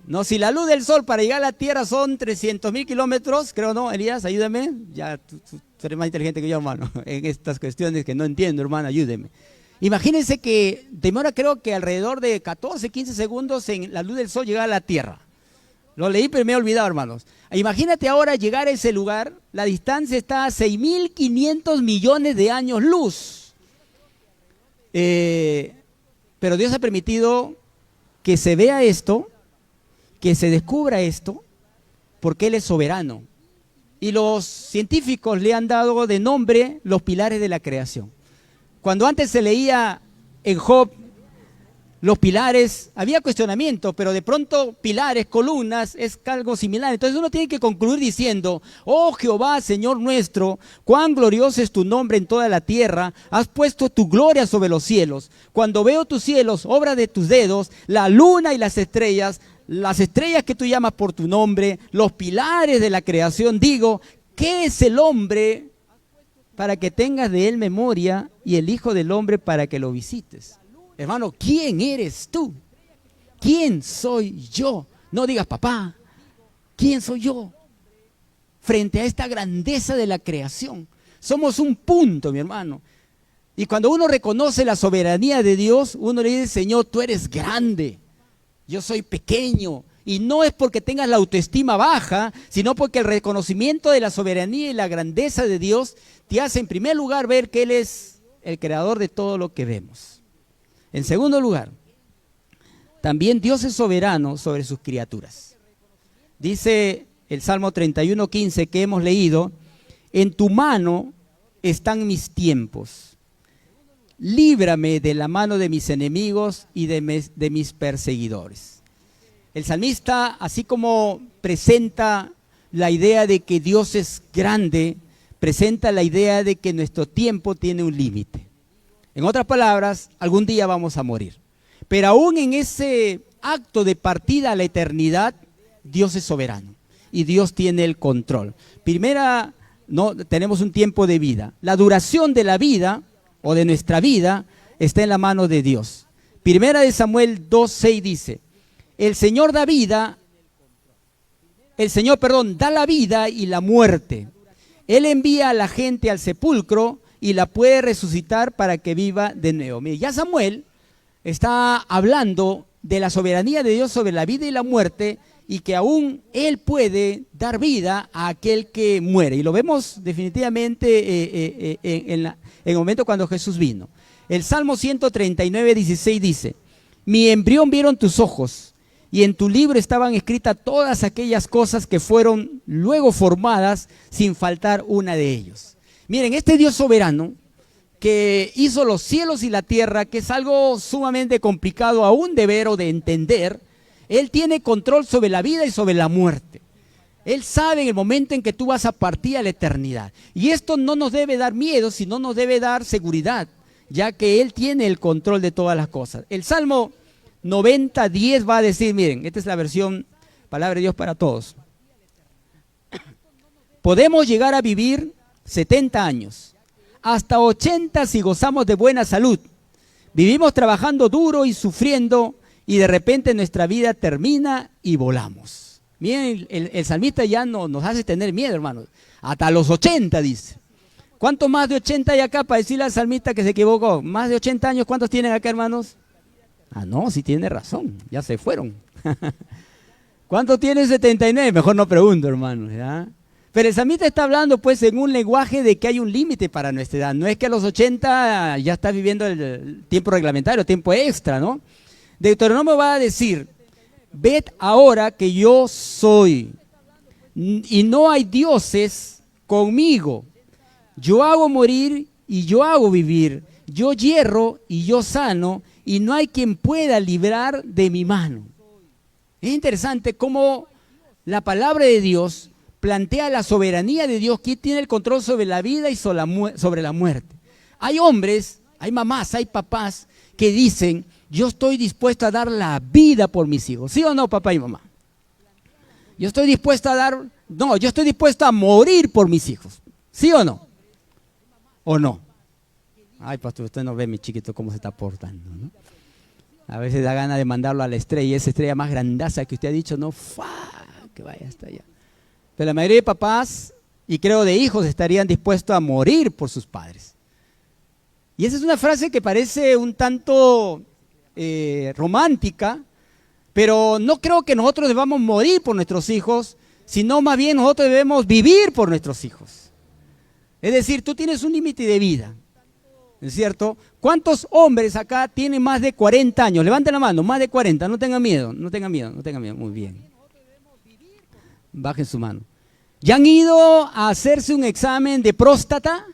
No, si la luz del sol para llegar a la Tierra son 300.000 kilómetros, creo, ¿no, Elías? Ayúdame. Ya tú eres más inteligente que yo, hermano, en estas cuestiones que no entiendo, hermano, ayúdeme. Imagínense que demora, creo que alrededor de 14, 15 segundos en la luz del sol llegar a la Tierra. Lo leí, pero me he olvidado, hermanos. Imagínate ahora llegar a ese lugar, la distancia está a 6.500 millones de años luz. Pero Dios ha permitido que se vea esto, que se descubra esto, porque Él es soberano. Y los científicos le han dado de nombre los pilares de la creación. Cuando antes se leía en Job los pilares, había cuestionamiento, pero de pronto pilares, columnas, es algo similar. Entonces uno tiene que concluir diciendo: oh Jehová, Señor nuestro, cuán glorioso es tu nombre en toda la tierra, has puesto tu gloria sobre los cielos. Cuando veo tus cielos, obra de tus dedos, la luna y las estrellas que tú llamas por tu nombre, los pilares de la creación, digo, ¿qué es el hombre para que tengas de él memoria y el hijo del hombre para que lo visites? Hermano, ¿quién eres tú? ¿Quién soy yo? No digas papá, ¿quién soy yo? Frente a esta grandeza de la creación. Somos un punto, mi hermano. Y cuando uno reconoce la soberanía de Dios, uno le dice: Señor, tú eres grande, yo soy pequeño. Y no es porque tengas la autoestima baja, sino porque el reconocimiento de la soberanía y la grandeza de Dios te hace en primer lugar ver que Él es el creador de todo lo que vemos. En segundo lugar, también Dios es soberano sobre sus criaturas. Dice el Salmo 31:15 que hemos leído: en tu mano están mis tiempos. Líbrame de la mano de mis enemigos y de mis perseguidores. El salmista, así como presenta la idea de que Dios es grande, presenta la idea de que nuestro tiempo tiene un límite. En otras palabras, algún día vamos a morir. Pero aún en ese acto de partida a la eternidad, Dios es soberano y Dios tiene el control. Primera, no, tenemos un tiempo de vida. La duración de la vida o de nuestra vida está en la mano de Dios. Primera de Samuel 2:6 dice: el Señor da la vida y la muerte. Él envía a la gente al sepulcro y la puede resucitar para que viva de nuevo. Mire, ya Samuel está hablando de la soberanía de Dios sobre la vida y la muerte, y que aún Él puede dar vida a aquel que muere. Y lo vemos definitivamente en el momento cuando Jesús vino. El Salmo 139:16 dice: mi embrión vieron tus ojos, y en tu libro estaban escritas todas aquellas cosas que fueron luego formadas, sin faltar una de ellos. Miren, este Dios soberano que hizo los cielos y la tierra, que es algo sumamente complicado aún de ver o de entender, Él tiene control sobre la vida y sobre la muerte. Él sabe en el momento en que tú vas a partir a la eternidad. Y esto no nos debe dar miedo, sino nos debe dar seguridad, ya que Él tiene el control de todas las cosas. El Salmo 90:10 va a decir, miren, esta es la versión Palabra de Dios para Todos. Podemos llegar a vivir 70 años, hasta 80 si gozamos de buena salud. Vivimos trabajando duro y sufriendo, y de repente nuestra vida termina y volamos. Miren, el salmista ya no nos hace tener miedo, hermanos. Hasta los 80 dice. ¿Cuántos más de 80 hay acá para decirle al salmista que se equivocó? ¿Más de 80 años cuántos tienen acá, hermanos? Ah, no, sí tiene razón, ya se fueron. ¿Cuántos tienen 79? Mejor no pregunto, hermanos, ¿ya? Pero el salmista está hablando pues en un lenguaje de que hay un límite para nuestra edad. No es que a los 80 ya está viviendo el tiempo reglamentario, tiempo extra, ¿no? Deuteronomio va a decir: ved ahora que yo soy, y no hay dioses conmigo. Yo hago morir y yo hago vivir. Yo hierro y yo sano, y no hay quien pueda librar de mi mano. Es interesante cómo la palabra de Dios plantea la soberanía de Dios, que tiene el control sobre la vida y sobre la muerte. Hay hombres, hay mamás, hay papás que dicen, yo estoy dispuesto a dar la vida por mis hijos. ¿Sí o no, papá y mamá? Yo estoy dispuesto yo estoy dispuesto a morir por mis hijos. ¿Sí o no? ¿O no? Ay, pastor, usted no ve, mi chiquito, cómo se está portando, ¿no? A veces da ganas de mandarlo a la estrella, esa estrella más grandaza que usted ha dicho, no, que vaya hasta allá. Pero la mayoría de papás, y creo de hijos, estarían dispuestos a morir por sus padres. Y esa es una frase que parece un tanto romántica, pero no creo que nosotros debamos morir por nuestros hijos, sino más bien nosotros debemos vivir por nuestros hijos. Es decir, tú tienes un límite de vida, ¿es cierto? ¿Cuántos hombres acá tienen más de 40 años? Levanten la mano, más de 40, no tengan miedo, no tengan miedo, no tengan miedo, muy bien. Bajen su mano. ¿Ya han ido a hacerse un examen de próstata?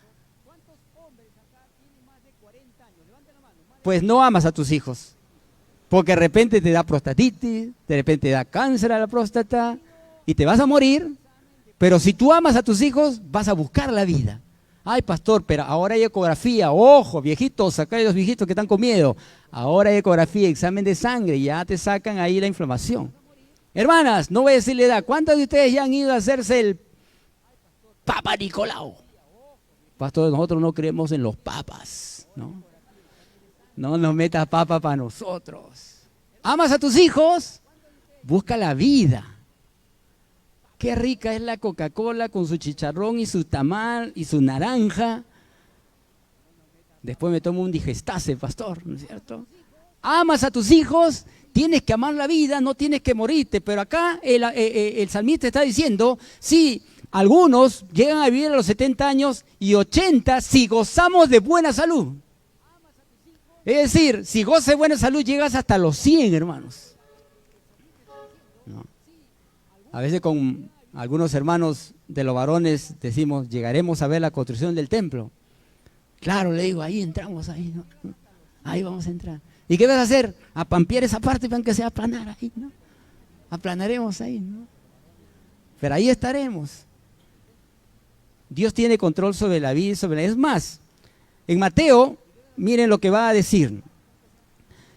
Pues no amas a tus hijos, porque de repente te da prostatitis, de repente te da cáncer a la próstata y te vas a morir, pero si tú amas a tus hijos, vas a buscar la vida. Ay, pastor, pero ahora hay ecografía, ojo, viejitos, acá hay los viejitos que están con miedo, ahora hay ecografía, examen de sangre, ya te sacan ahí la inflamación. Hermanas, no voy a decirle edad, ¿cuántas de ustedes ya han ido a hacerse el Papa Nicolau? Pastor, nosotros no creemos en los papas, ¿no? No nos metas papa para nosotros. ¿Amas a tus hijos? Busca la vida. Qué rica es la Coca-Cola con su chicharrón y su tamal y su naranja. Después me tomo un digestase, pastor, ¿no es cierto? ¿Amas a tus hijos? Tienes que amar la vida, no tienes que morirte. Pero acá el salmista está diciendo, sí, algunos llegan a vivir a los 70 años y 80 si gozamos de buena salud. Es decir, si gozas de buena salud llegas hasta los 100, hermanos. ¿No? A veces con algunos hermanos de los varones decimos, llegaremos a ver la construcción del templo. Claro, le digo, ahí entramos, ahí, ¿no? Ahí vamos a entrar. ¿Y qué vas a hacer? A pampear esa parte para que se aplanar ahí, ¿no? Aplanaremos ahí, ¿no? Pero ahí estaremos. Dios tiene control sobre la vida y sobre la... Es más, en Mateo, miren lo que va a decir.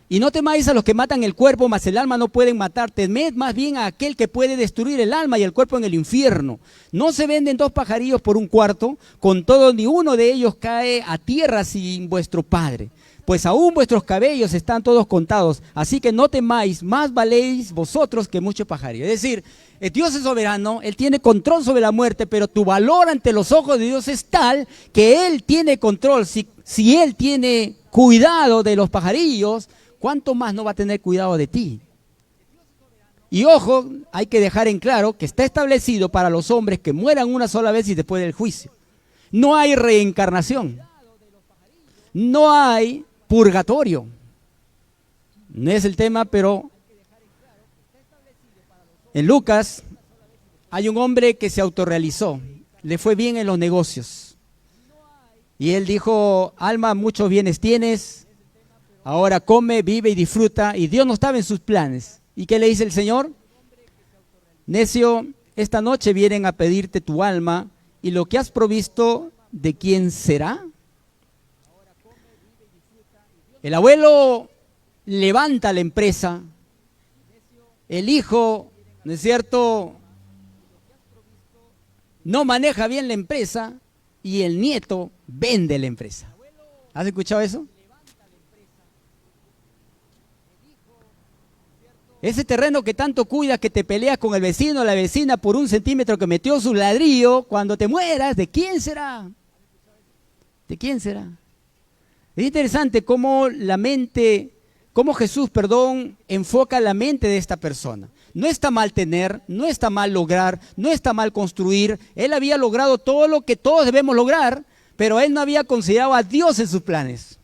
Y no temáis a los que matan el cuerpo, mas el alma no pueden matar. Temed más bien a aquel que puede destruir el alma y el cuerpo en el infierno. No se venden 2 pajarillos por un cuarto, con todo ni uno de ellos cae a tierra sin vuestro Padre. Pues aún vuestros cabellos están todos contados, así que no temáis, más valéis vosotros que muchos pajarillos. Es decir, Dios es soberano, Él tiene control sobre la muerte, pero tu valor ante los ojos de Dios es tal que Él tiene control. Si Él tiene cuidado de los pajarillos, ¿cuánto más no va a tener cuidado de ti? Y ojo, hay que dejar en claro que está establecido para los hombres que mueran una sola vez y después del juicio. No hay reencarnación. No hay purgatorio. No es el tema, pero en Lucas hay un hombre que se autorrealizó, le fue bien en los negocios. Y él dijo, alma, muchos bienes tienes, ahora come, vive y disfruta. Y Dios no estaba en sus planes. ¿Y qué le dice el Señor? Necio, esta noche vienen a pedirte tu alma, y lo que has provisto, ¿de quién será? El abuelo levanta la empresa, el hijo, ¿no es cierto?, no maneja bien la empresa y el nieto vende la empresa. ¿Has escuchado eso? Ese terreno que tanto cuidas, que te peleas con el vecino o la vecina por 1 centímetro que metió su ladrillo, cuando te mueras, ¿de quién será? ¿De quién será? Es interesante cómo Jesús, enfoca la mente de esta persona. No está mal tener, no está mal lograr, no está mal construir. Él había logrado todo lo que todos debemos lograr, pero él no había considerado a Dios en sus planes.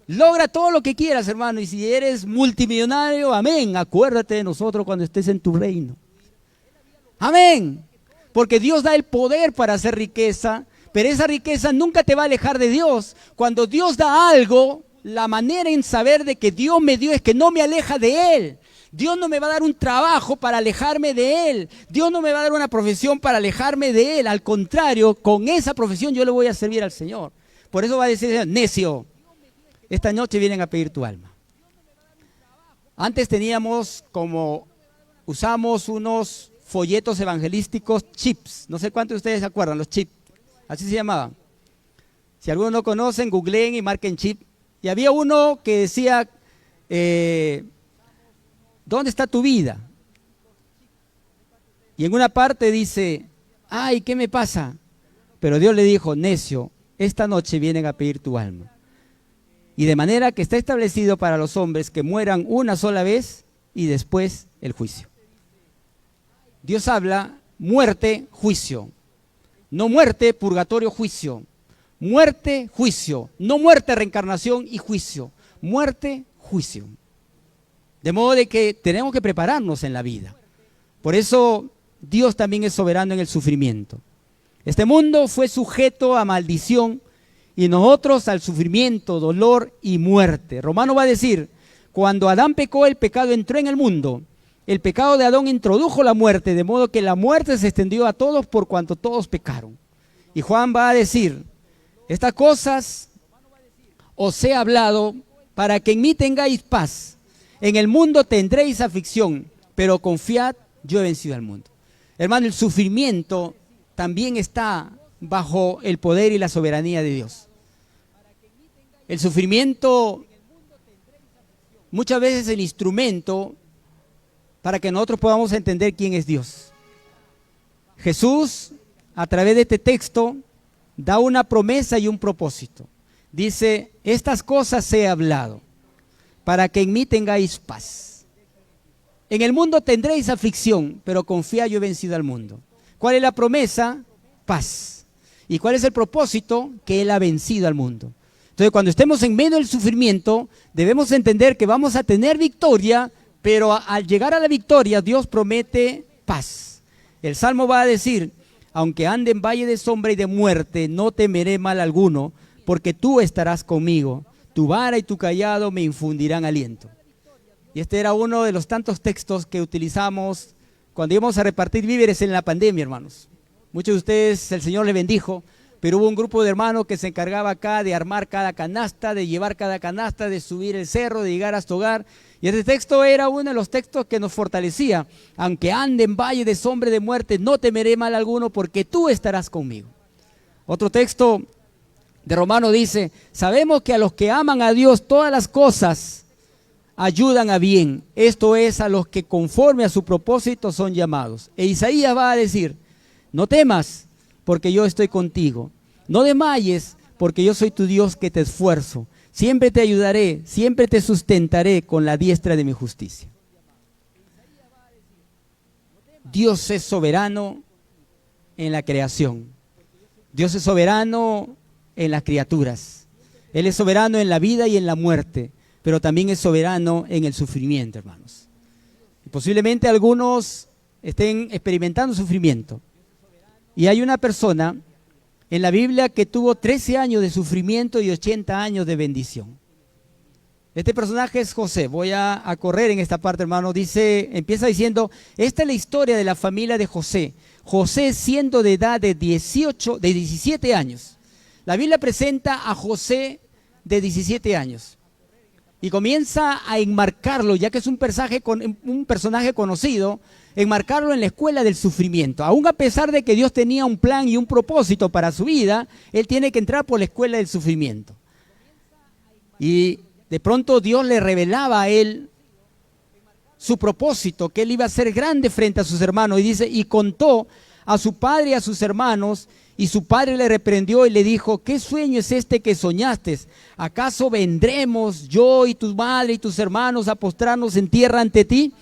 Logra todo lo que quieras, hermano, y si eres multimillonario, amén, acuérdate de nosotros cuando estés en tu reino. Amén, porque Dios da el poder para hacer riqueza, pero esa riqueza nunca te va a alejar de Dios. Cuando Dios da algo, la manera en saber de que Dios me dio es que no me aleja de Él. Dios no me va a dar un trabajo para alejarme de Él. Dios no me va a dar una profesión para alejarme de Él. Al contrario, con esa profesión yo le voy a servir al Señor. Por eso va a decir, necio, esta noche vienen a pedir tu alma. Antes teníamos usamos unos folletos evangelísticos, chips. No sé cuántos de ustedes se acuerdan, los chips. Así se llamaban. Si algunos no conocen, googleen y marquen chip. Y había uno que decía, ¿dónde está tu vida? Y en una parte dice, ay, ¿qué me pasa? Pero Dios le dijo, necio, esta noche vienen a pedir tu alma. Y de manera que está establecido para los hombres que mueran una sola vez y después el juicio. Dios habla muerte, juicio. No muerte, purgatorio, juicio. Muerte, juicio. No muerte, reencarnación y juicio. Muerte, juicio. De modo de que tenemos que prepararnos en la vida. Por eso Dios también es soberano en el sufrimiento. Este mundo fue sujeto a maldición y nosotros al sufrimiento, dolor y muerte. Romano va a decir, cuando Adán pecó, el pecado entró en el mundo. El pecado de Adán introdujo la muerte, de modo que la muerte se extendió a todos por cuanto todos pecaron. Y Juan va a decir, estas cosas os he hablado para que en mí tengáis paz. En el mundo tendréis aflicción, pero confiad, yo he vencido al mundo. Hermano, el sufrimiento también está bajo el poder y la soberanía de Dios. El sufrimiento muchas veces es el instrumento para que nosotros podamos entender quién es Dios. Jesús, a través de este texto, da una promesa y un propósito. Dice, estas cosas he hablado, para que en mí tengáis paz. En el mundo tendréis aflicción, pero confiad, yo he vencido al mundo. ¿Cuál es la promesa? Paz. ¿Y cuál es el propósito? Que Él ha vencido al mundo. Entonces, cuando estemos en medio del sufrimiento, debemos entender que vamos a tener victoria, pero al llegar a la victoria, Dios promete paz. El Salmo va a decir, aunque ande en valle de sombra y de muerte, no temeré mal alguno, porque tú estarás conmigo. Tu vara y tu cayado me infundirán aliento. Y este era uno de los tantos textos que utilizamos cuando íbamos a repartir víveres en la pandemia, hermanos. Muchos de ustedes, el Señor les bendijo, pero hubo un grupo de hermanos que se encargaba acá de armar cada canasta, de llevar cada canasta, de subir el cerro, de llegar hasta tu hogar. Y este texto era uno de los textos que nos fortalecía. Aunque ande en valle de sombra y de muerte, no temeré mal alguno, porque tú estarás conmigo. Otro texto de Romano dice, sabemos que a los que aman a Dios todas las cosas ayudan a bien. Esto es, a los que conforme a su propósito son llamados. E Isaías va a decir, no temas, porque yo estoy contigo. No desmayes, porque yo soy tu Dios que te esfuerzo. Siempre te ayudaré, siempre te sustentaré con la diestra de mi justicia. Dios es soberano en la creación. Dios es soberano en las criaturas. Él es soberano en la vida y en la muerte, pero también es soberano en el sufrimiento, hermanos. Y posiblemente algunos estén experimentando sufrimiento. Y hay una persona en la Biblia que tuvo 13 años de sufrimiento y 80 años de bendición. Este personaje es José. Voy a correr en esta parte, hermano. Empieza diciendo, esta es la historia de la familia de José. José siendo de edad de 17 años. La Biblia presenta a José de 17 años. Y comienza a enmarcarlo, ya que es un personaje conocido, enmarcarlo en la escuela del sufrimiento. Aún a pesar de que Dios tenía un plan y un propósito para su vida, él tiene que entrar por la escuela del sufrimiento. Y de pronto Dios le revelaba a él su propósito, que él iba a ser grande frente a sus hermanos. Y dice, y contó a su padre y a sus hermanos, y su padre le reprendió y le dijo, ¿qué sueño es este que soñaste? ¿Acaso vendremos yo y tu madre y tus hermanos a postrarnos en tierra ante ti?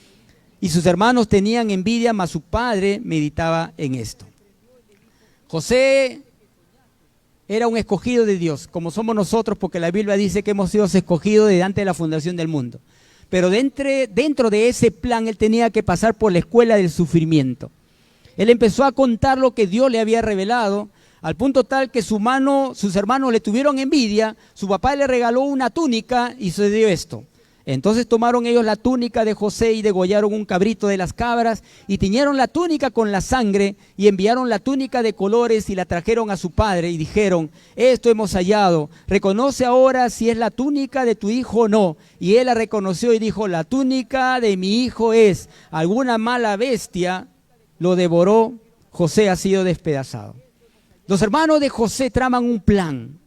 Y sus hermanos tenían envidia, mas su padre meditaba en esto. José era un escogido de Dios, como somos nosotros, porque la Biblia dice que hemos sido escogidos desde antes de la fundación del mundo. Pero dentro de ese plan, él tenía que pasar por la escuela del sufrimiento. Él empezó a contar lo que Dios le había revelado, al punto tal que sus hermanos le tuvieron envidia, su papá le regaló una túnica y sucedió esto. Entonces tomaron ellos la túnica de José y degollaron un cabrito de las cabras y tiñeron la túnica con la sangre y enviaron la túnica de colores y la trajeron a su padre y dijeron: esto hemos hallado, reconoce ahora si es la túnica de tu hijo o no. Y él la reconoció y dijo: la túnica de mi hijo es. Alguna mala bestia lo devoró, José ha sido despedazado. Los hermanos de José traman un plan,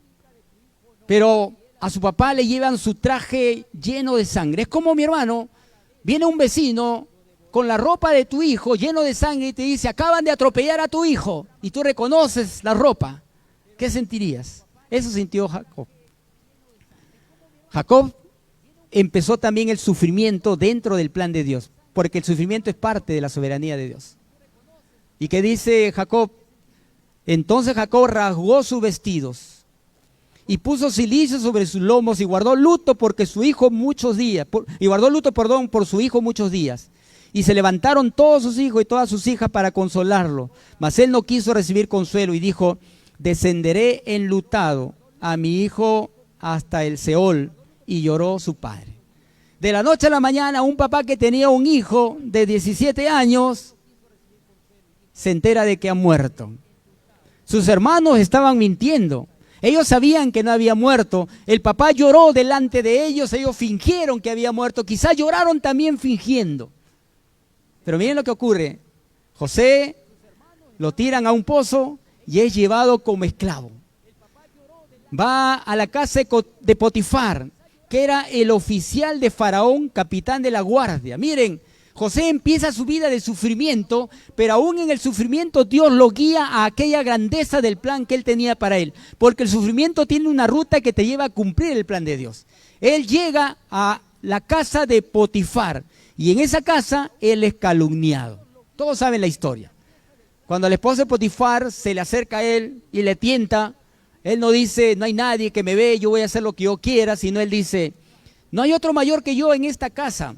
pero a su papá le llevan su traje lleno de sangre. Es como, mi hermano, viene un vecino con la ropa de tu hijo lleno de sangre y te dice: acaban de atropellar a tu hijo, y tú reconoces la ropa. ¿Qué sentirías? Eso sintió Jacob. Jacob empezó también el sufrimiento dentro del plan de Dios, porque el sufrimiento es parte de la soberanía de Dios. ¿Y qué dice Jacob? Entonces Jacob rasgó sus vestidos y puso cilicio sobre sus lomos y guardó luto porque su hijo muchos días, por su hijo muchos días. Y se levantaron todos sus hijos y todas sus hijas para consolarlo. Mas él no quiso recibir consuelo y dijo: descenderé enlutado a mi hijo hasta el Seol. Y lloró su padre. De la noche a la mañana, un papá que tenía un hijo de 17 años se entera de que ha muerto. Sus hermanos estaban mintiendo. Ellos sabían que no había muerto. El papá lloró delante de ellos. Ellos fingieron que había muerto. Quizás lloraron también fingiendo. Pero miren lo que ocurre. José lo tiran a un pozo y es llevado como esclavo. Va a la casa de Potifar, que era el oficial de Faraón, capitán de la guardia. Miren, José empieza su vida de sufrimiento, pero aún en el sufrimiento Dios lo guía a aquella grandeza del plan que él tenía para él. Porque el sufrimiento tiene una ruta que te lleva a cumplir el plan de Dios. Él llega a la casa de Potifar y en esa casa él es calumniado. Todos saben la historia. Cuando la esposa de Potifar se le acerca a él y le tienta, él no dice: no hay nadie que me ve, yo voy a hacer lo que yo quiera, sino él dice: no hay otro mayor que yo en esta casa.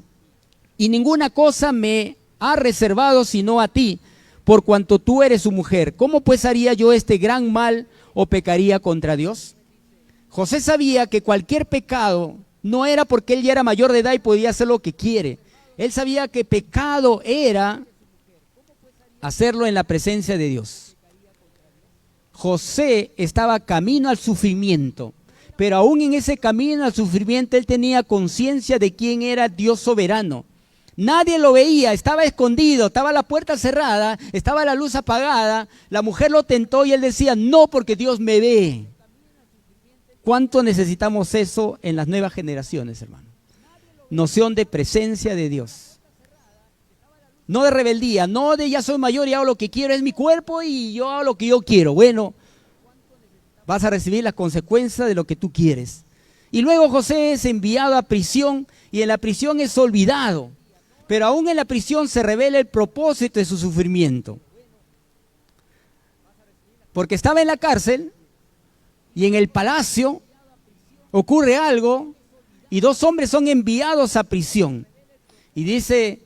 Y ninguna cosa me ha reservado sino a ti, por cuanto tú eres su mujer. ¿Cómo pues haría yo este gran mal o pecaría contra Dios? José sabía que cualquier pecado no era porque él ya era mayor de edad y podía hacer lo que quiere. Él sabía que pecado era hacerlo en la presencia de Dios. José estaba camino al sufrimiento, pero aún en ese camino al sufrimiento él tenía conciencia de quién era Dios soberano. Nadie lo veía, estaba escondido, estaba la puerta cerrada, estaba la luz apagada. La mujer lo tentó y él decía: no, porque Dios me ve. ¿Cuánto necesitamos eso en las nuevas generaciones, hermano? Noción de presencia de Dios. No de rebeldía, no de ya soy mayor y hago lo que quiero, es mi cuerpo y yo hago lo que yo quiero. Bueno, vas a recibir las consecuencias de lo que tú quieres. Y luego José es enviado a prisión y en la prisión es olvidado. Pero aún en la prisión se revela el propósito de su sufrimiento. Porque estaba en la cárcel y en el palacio ocurre algo y dos hombres son enviados a prisión. Y dice,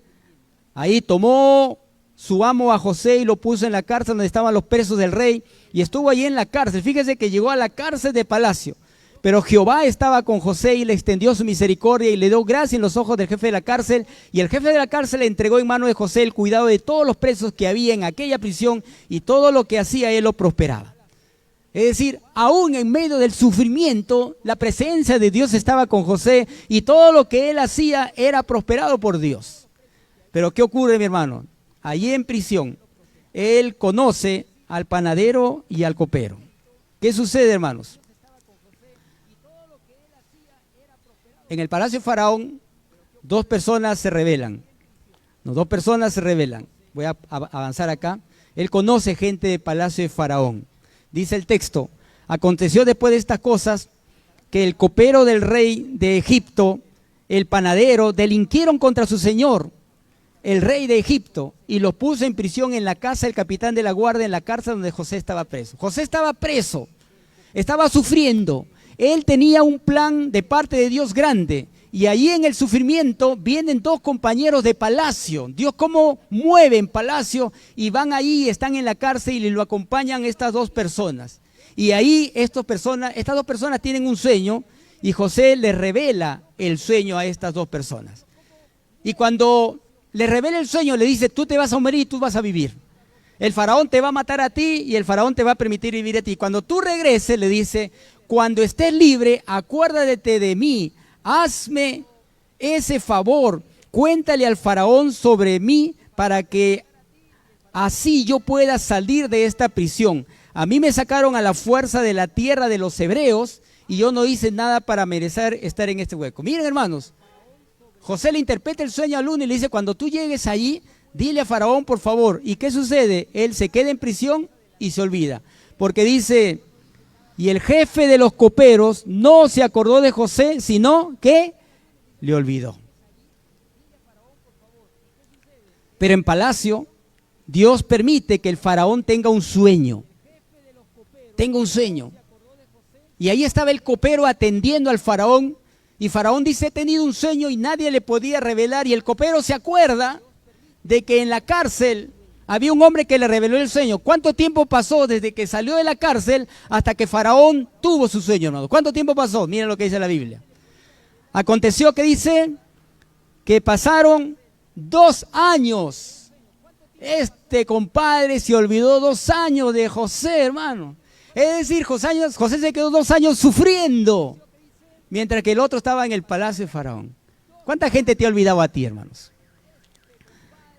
ahí tomó su amo a José y lo puso en la cárcel donde estaban los presos del rey y estuvo allí en la cárcel. Fíjese que llegó a la cárcel de palacio. Pero Jehová estaba con José y le extendió su misericordia y le dio gracia en los ojos del jefe de la cárcel. Y el jefe de la cárcel le entregó en mano de José el cuidado de todos los presos que había en aquella prisión y todo lo que hacía él lo prosperaba. Es decir, aún en medio del sufrimiento, la presencia de Dios estaba con José y todo lo que él hacía era prosperado por Dios. Pero ¿qué ocurre, mi hermano? Allí en prisión, él conoce al panadero y al copero. ¿Qué sucede, hermanos? En el palacio de Faraón, dos personas se rebelan. No, dos personas se rebelan. Voy a avanzar acá. Él conoce gente del palacio de Faraón. Dice el texto: aconteció después de estas cosas que el copero del rey de Egipto, el panadero, delinquieron contra su señor, el rey de Egipto, y lo puso en prisión en la casa del capitán de la guardia, en la cárcel donde José estaba preso. José estaba preso, estaba sufriendo. Él tenía un plan de parte de Dios grande. Y ahí en el sufrimiento vienen dos compañeros de palacio. Dios cómo mueve en palacio y van ahí, están en la cárcel y lo acompañan estas dos personas. Y ahí estas dos personas tienen un sueño y José les revela el sueño a estas dos personas. Y cuando le revela el sueño le dice, tú te vas a morir y tú vas a vivir. El faraón te va a matar a ti y el faraón te va a permitir vivir a ti. Cuando tú regreses, le dice, cuando estés libre, acuérdate de mí. Hazme ese favor, cuéntale al faraón sobre mí para que así yo pueda salir de esta prisión. A mí me sacaron a la fuerza de la tierra de los hebreos y yo no hice nada para merecer estar en este hueco. Miren, hermanos, José le interpreta el sueño al uno y le dice, cuando tú llegues allí, dile a faraón por favor. ¿Y qué sucede? Él se queda en prisión y se olvida. Porque dice... Y el jefe de los coperos no se acordó de José, sino que le olvidó. Pero en palacio, Dios permite que el faraón tenga un sueño. Tenga un sueño. Y ahí estaba el copero atendiendo al faraón. Y faraón dice, he tenido un sueño y nadie le podía revelar. Y el copero se acuerda de que en la cárcel había un hombre que le reveló el sueño. ¿Cuánto tiempo pasó desde que salió de la cárcel hasta que Faraón tuvo su sueño, hermano? ¿Cuánto tiempo pasó? Miren lo que dice la Biblia. Aconteció que dice que pasaron 2 años. Este compadre se olvidó 2 años de José, hermano. Es decir, José se quedó 2 años sufriendo, mientras que el otro estaba en el palacio de Faraón. ¿Cuánta gente te ha olvidado a ti, hermanos?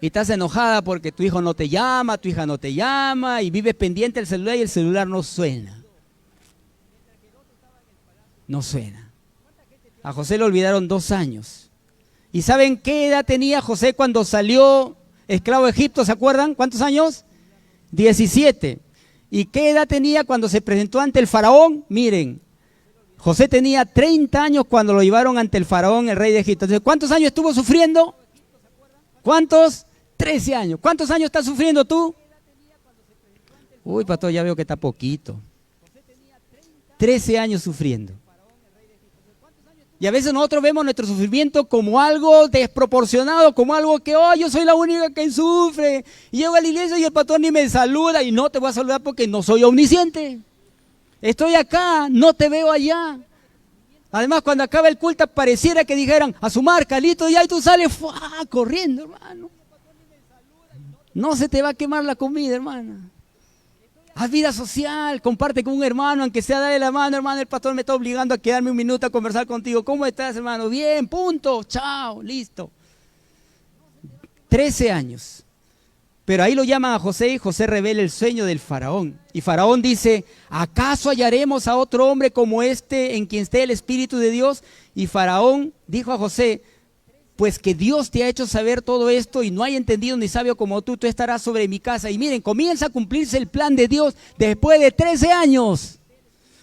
Y estás enojada porque tu hijo no te llama, tu hija no te llama, y vives pendiente del celular y el celular no suena. No suena. A José le olvidaron 2 años. ¿Y saben qué edad tenía José cuando salió esclavo de Egipto? ¿Se acuerdan? ¿Cuántos años? 17. ¿Y qué edad tenía cuando se presentó ante el faraón? Miren, José tenía 30 años cuando lo llevaron ante el faraón, el rey de Egipto. Entonces, ¿cuántos años estuvo sufriendo? ¿Cuántos? 13 años. ¿Cuántos años estás sufriendo tú? Uy, pastor, ya veo que está poquito. 13 años sufriendo. Y a veces nosotros vemos nuestro sufrimiento como algo desproporcionado, como algo que, oh, yo soy la única que sufre. Y llego a la iglesia y el pastor ni me saluda. Y no te voy a saludar porque no soy omnisciente. Estoy acá, no te veo allá. Además, cuando acaba el culto, pareciera que dijeran, a su marca, listo, ya, y tú sales corriendo, hermano. No se te va a quemar la comida, hermana. Haz vida social, comparte con un hermano, aunque sea dale la mano, hermano, el pastor me está obligando a quedarme un minuto a conversar contigo. ¿Cómo estás, hermano? Bien, punto, chao, listo. 13 años. Pero ahí lo llaman a José y José revela el sueño del faraón. Y faraón dice, ¿acaso hallaremos a otro hombre como este en quien esté el Espíritu de Dios? Y faraón dijo a José, pues que Dios te ha hecho saber todo esto y no hay entendido ni sabio como tú estarás sobre mi casa. Y miren, comienza a cumplirse el plan de Dios después de 13 años.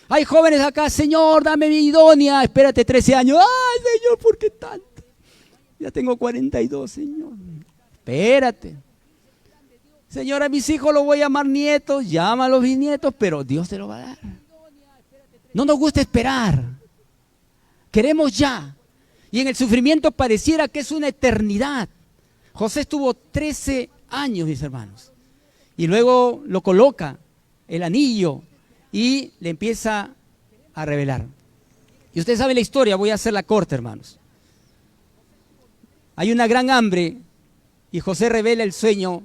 Hay jóvenes acá, Señor, dame mi idónea. Espérate 13 años. Ay, Señor, ¿por qué tanto? Ya tengo 42, Señor. Espérate. Señor, a mis hijos los voy a llamar nietos, llámalos bisnietos, pero Dios te lo va a dar. No nos gusta esperar. Queremos ya. Y en el sufrimiento pareciera que es una eternidad. José estuvo 13 años, mis hermanos. Y luego lo coloca el anillo y le empieza a revelar. Y ustedes saben la historia, voy a hacerla corta, hermanos. Hay una gran hambre y José revela el sueño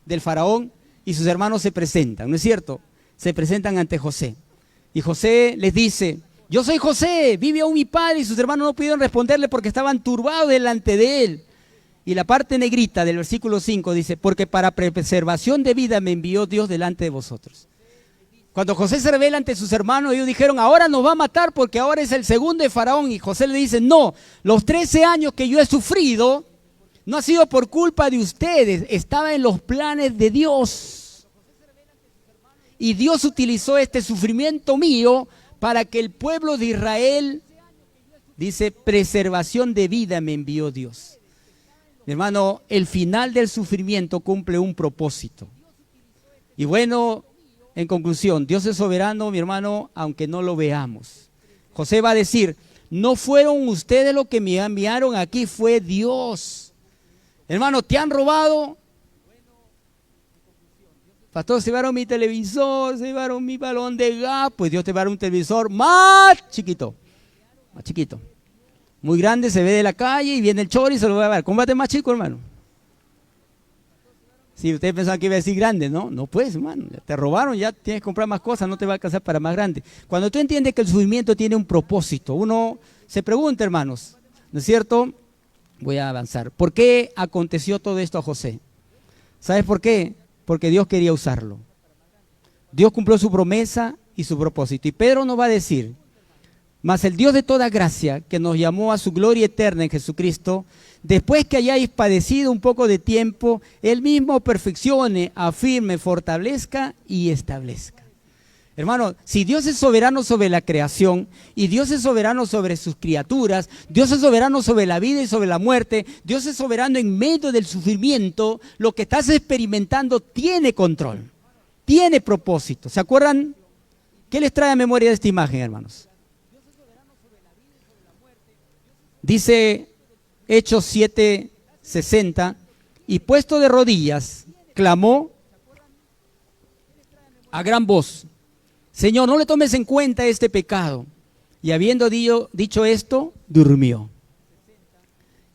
del faraón y sus hermanos se presentan, ¿no es cierto? Se presentan ante José. Y José les dice, yo soy José, vive aún mi padre, y sus hermanos no pudieron responderle porque estaban turbados delante de él. Y la parte negrita del versículo 5 dice, porque para preservación de vida me envió Dios delante de vosotros. Cuando José se revela ante sus hermanos, ellos dijeron, ahora nos va a matar porque ahora es el segundo de faraón. Y José le dice, no, los 13 años que yo he sufrido no ha sido por culpa de ustedes, estaba en los planes de Dios. Y Dios utilizó este sufrimiento mío para que el pueblo de Israel, dice, preservación de vida me envió Dios. Mi hermano, el final del sufrimiento cumple un propósito. Y bueno, en conclusión, Dios es soberano, mi hermano, aunque no lo veamos. José va a decir, No fueron ustedes los que me enviaron aquí, fue Dios. Hermano, ¿te han robado? Pastor, se llevaron mi televisor, se llevaron mi balón de gas. Pues Dios te va a dar un televisor más chiquito. Más chiquito. Muy grande, se ve de la calle y viene el chori y se lo va a dar. ¿Cómo va a ser más chico, hermano? Si ustedes pensaban que iba a decir grande, ¿no? No puedes, hermano. Te robaron, ya tienes que comprar más cosas, no te va a alcanzar para más grande. Cuando tú entiendes que el sufrimiento tiene un propósito, uno se pregunta, hermanos, ¿no es cierto? Voy a avanzar. ¿Por qué aconteció todo esto a José? ¿Sabes por qué? Porque Dios quería usarlo. Dios cumplió su promesa y su propósito. Y Pedro nos va a decir, mas el Dios de toda gracia, que nos llamó a su gloria eterna en Jesucristo, después que hayáis padecido un poco de tiempo, Él mismo perfeccione, afirme, fortalezca y establezca. Hermano, si Dios es soberano sobre la creación y Dios es soberano sobre sus criaturas, Dios es soberano sobre la vida y sobre la muerte, Dios es soberano en medio del sufrimiento, lo que estás experimentando tiene control, tiene propósito. ¿Se acuerdan? ¿Qué les trae a memoria de esta imagen, hermanos? Dice Hechos 7:60, y puesto de rodillas, clamó a gran voz, Señor, no le tomes en cuenta este pecado. Y habiendo dicho esto, durmió.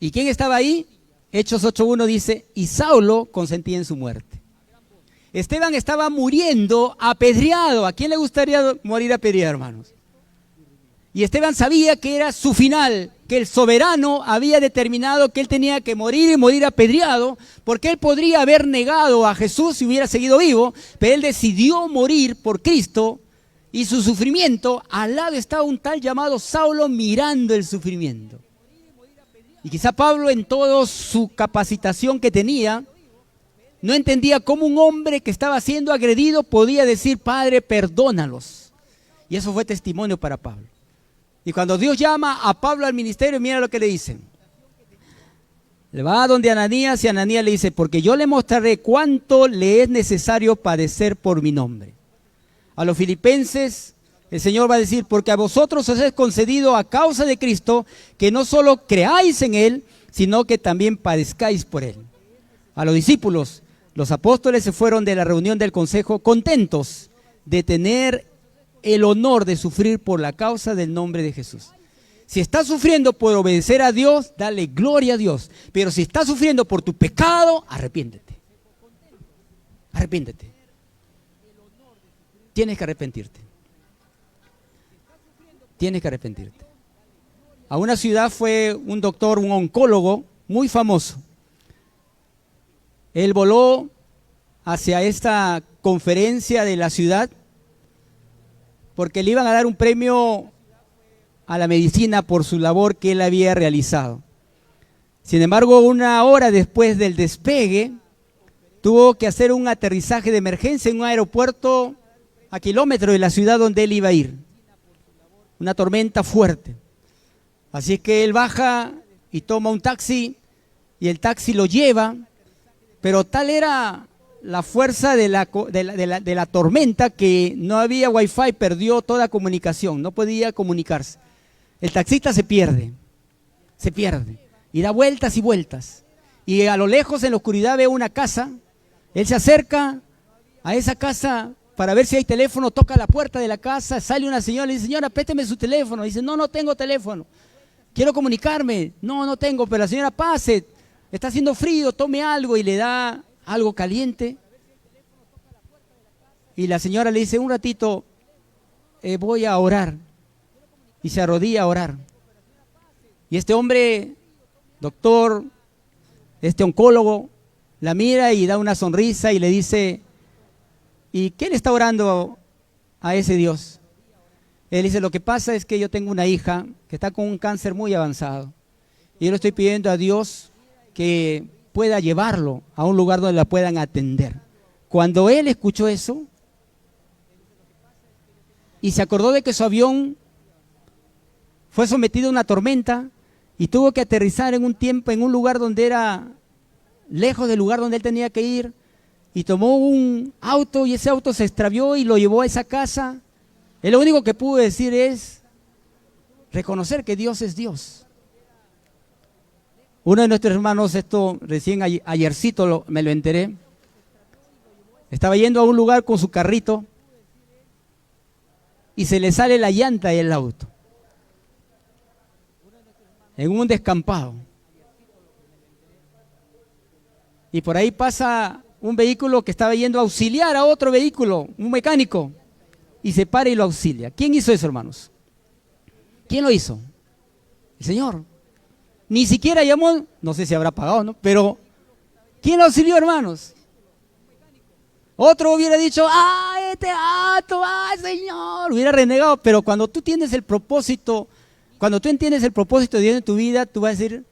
¿Y quién estaba ahí? Hechos 8:1 dice, y Saulo consentía en su muerte. Esteban estaba muriendo apedreado. ¿A quién le gustaría morir apedreado, hermanos? Y Esteban sabía que era su final, que el soberano había determinado que él tenía que morir y morir apedreado, porque él podría haber negado a Jesús si hubiera seguido vivo, pero él decidió morir por Cristo y su sufrimiento. Al lado estaba un tal llamado Saulo mirando el sufrimiento. Y quizá Pablo, en toda su capacitación que tenía, no entendía cómo un hombre que estaba siendo agredido podía decir, Padre, perdónalos. Y eso fue testimonio para Pablo. Y cuando Dios llama a Pablo al ministerio, mira lo que le dicen. Le va a donde Ananías y Ananías le dice, porque yo le mostraré cuánto le es necesario padecer por mi nombre. A los filipenses, el Señor va a decir, porque a vosotros os es concedido a causa de Cristo, que no solo creáis en Él, sino que también padezcáis por Él. A los discípulos, los apóstoles se fueron de la reunión del consejo contentos de tener el honor de sufrir por la causa del nombre de Jesús. Si estás sufriendo por obedecer a Dios, dale gloria a Dios. Pero si estás sufriendo por tu pecado, arrepiéntete. Arrepiéntete. Tienes que arrepentirte. Tienes que arrepentirte. A una ciudad fue un doctor, un oncólogo muy famoso. Él voló hacia esta conferencia de la ciudad porque le iban a dar un premio a la medicina por su labor que él había realizado. Sin embargo, una hora después del despegue, tuvo que hacer un aterrizaje de emergencia en un aeropuerto a kilómetros de la ciudad donde él iba a ir. Una tormenta fuerte. Así que él baja y toma un taxi y el taxi lo lleva, pero tal era la fuerza de la tormenta que no había wifi, perdió toda comunicación, no podía comunicarse. El taxista se pierde y da vueltas y vueltas. Y a lo lejos en la oscuridad ve una casa, él se acerca a esa casa para ver si hay teléfono, toca la puerta de la casa, sale una señora, le dice, señora, présteme su teléfono. Dice, no, no tengo teléfono, quiero comunicarme. No, no tengo, pero la señora, pase, está haciendo frío, tome algo, y le da algo caliente. Y la señora le dice, un ratito, voy a orar. Y se arrodilla a orar. Y este hombre, doctor, este oncólogo, la mira y da una sonrisa y le dice, ¿y qué le está orando a ese Dios? Él dice, lo que pasa es que yo tengo una hija que está con un cáncer muy avanzado. Y yo le estoy pidiendo a Dios que pueda llevarlo a un lugar donde la puedan atender. Cuando él escuchó eso y se acordó de que su avión fue sometido a una tormenta y tuvo que aterrizar en un lugar donde era lejos del lugar donde él tenía que ir, y tomó un auto y ese auto se extravió y lo llevó a esa casa, él lo único que pudo decir es, reconocer que Dios es Dios. Uno de nuestros hermanos, esto recién ayercito me lo enteré, estaba yendo a un lugar con su carrito y se le sale la llanta del auto en un descampado. Y por ahí pasa un vehículo que estaba yendo a auxiliar a otro vehículo, un mecánico, y se para y lo auxilia. ¿Quién hizo eso, hermanos? ¿Quién lo hizo? El Señor. Ni siquiera llamó, no sé si habrá pagado, ¿no? Pero, ¿quién lo auxilió, hermanos? Otro hubiera dicho, este gato, Señor, hubiera renegado. Pero cuando tú tienes el propósito, cuando tú entiendes el propósito de Dios en tu vida, tú vas a decir,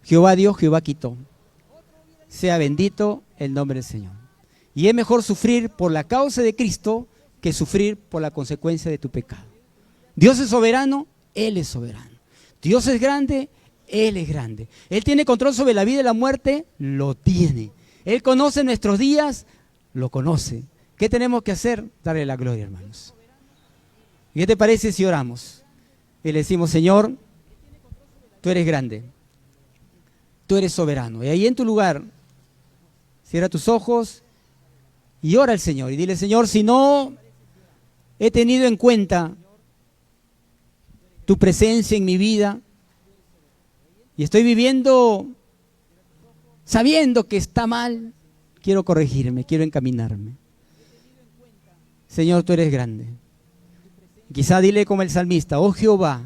Jehová dio, Jehová quitó. Sea bendito el nombre del Señor. Y es mejor sufrir por la causa de Cristo que sufrir por la consecuencia de tu pecado. Dios es soberano, Él es soberano. Dios es grande, Él es grande. Él tiene control sobre la vida y la muerte, lo tiene. Él conoce nuestros días, lo conoce. ¿Qué tenemos que hacer? Darle la gloria, hermanos. ¿Y qué te parece si oramos? Y le decimos, Señor, tú eres grande, tú eres soberano. Y ahí en tu lugar, cierra tus ojos y ora al Señor. Y dile, Señor, si no he tenido en cuenta tu presencia en mi vida y estoy viviendo sabiendo que está mal, quiero corregirme, quiero encaminarme. Señor, tú eres grande. Quizá dile como el salmista, oh Jehová,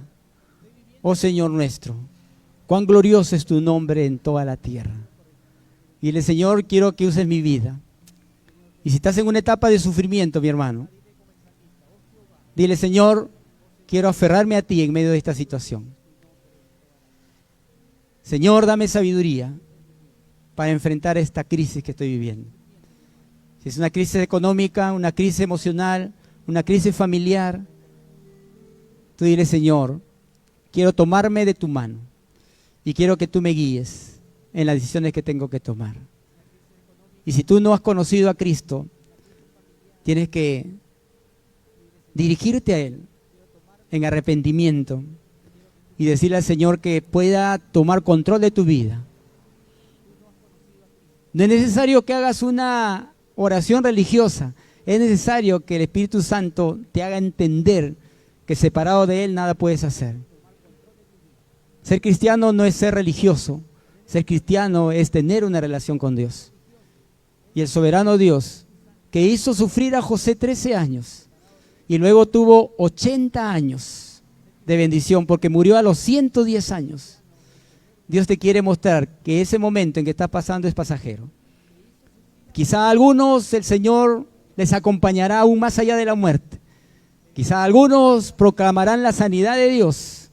oh Señor nuestro, cuán glorioso es tu nombre en toda la tierra. Y dile, Señor, quiero que uses mi vida. Y si estás en una etapa de sufrimiento, mi hermano, dile, Señor, quiero aferrarme a ti en medio de esta situación. Señor, dame sabiduría para enfrentar esta crisis que estoy viviendo. Si es una crisis económica, una crisis emocional, una crisis familiar, tú dile, Señor, quiero tomarme de tu mano y quiero que tú me guíes en las decisiones que tengo que tomar. Y si tú no has conocido a Cristo, tienes que dirigirte a Él en arrepentimiento y decirle al Señor que pueda tomar control de tu vida. No es necesario que hagas una oración religiosa, es necesario que el Espíritu Santo te haga entender que separado de Él nada puedes hacer. Ser cristiano no es ser religioso, ser cristiano es tener una relación con Dios. Y el soberano Dios, que hizo sufrir a José 13 años, y luego tuvo 80 años de bendición porque murió a los 110 años. Dios te quiere mostrar que ese momento en que estás pasando es pasajero. Quizá a algunos el Señor les acompañará aún más allá de la muerte. Quizá algunos proclamarán la sanidad de Dios.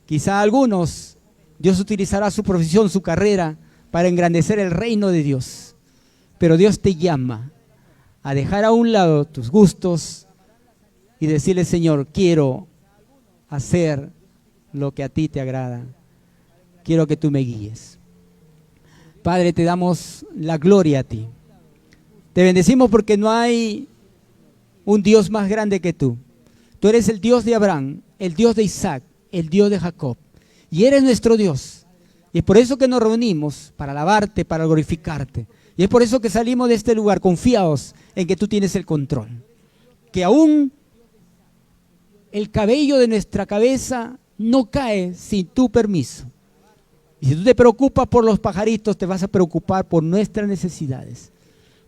Quizá algunos Dios utilizará su profesión, su carrera para engrandecer el reino de Dios. Pero Dios te llama a dejar a un lado tus gustos y decirle, Señor, quiero hacer lo que a ti te agrada. Quiero que tú me guíes. Padre, te damos la gloria a ti. Te bendecimos porque no hay un Dios más grande que tú. Tú eres el Dios de Abraham, el Dios de Isaac, el Dios de Jacob. Y eres nuestro Dios. Y es por eso que nos reunimos, para alabarte, para glorificarte. Y es por eso que salimos de este lugar confiados en que tú tienes el control. Que aún el cabello de nuestra cabeza no cae sin tu permiso. Y si tú te preocupas por los pajaritos, te vas a preocupar por nuestras necesidades.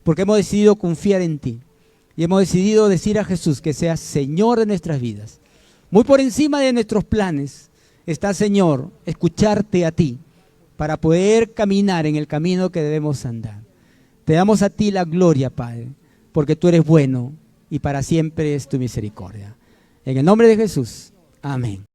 Porque hemos decidido confiar en ti. Y hemos decidido decir a Jesús que seas Señor de nuestras vidas. Muy por encima de nuestros planes está, Señor, escucharte a ti para poder caminar en el camino que debemos andar. Te damos a ti la gloria, Padre, porque tú eres bueno y para siempre es tu misericordia. En el nombre de Jesús. Amén.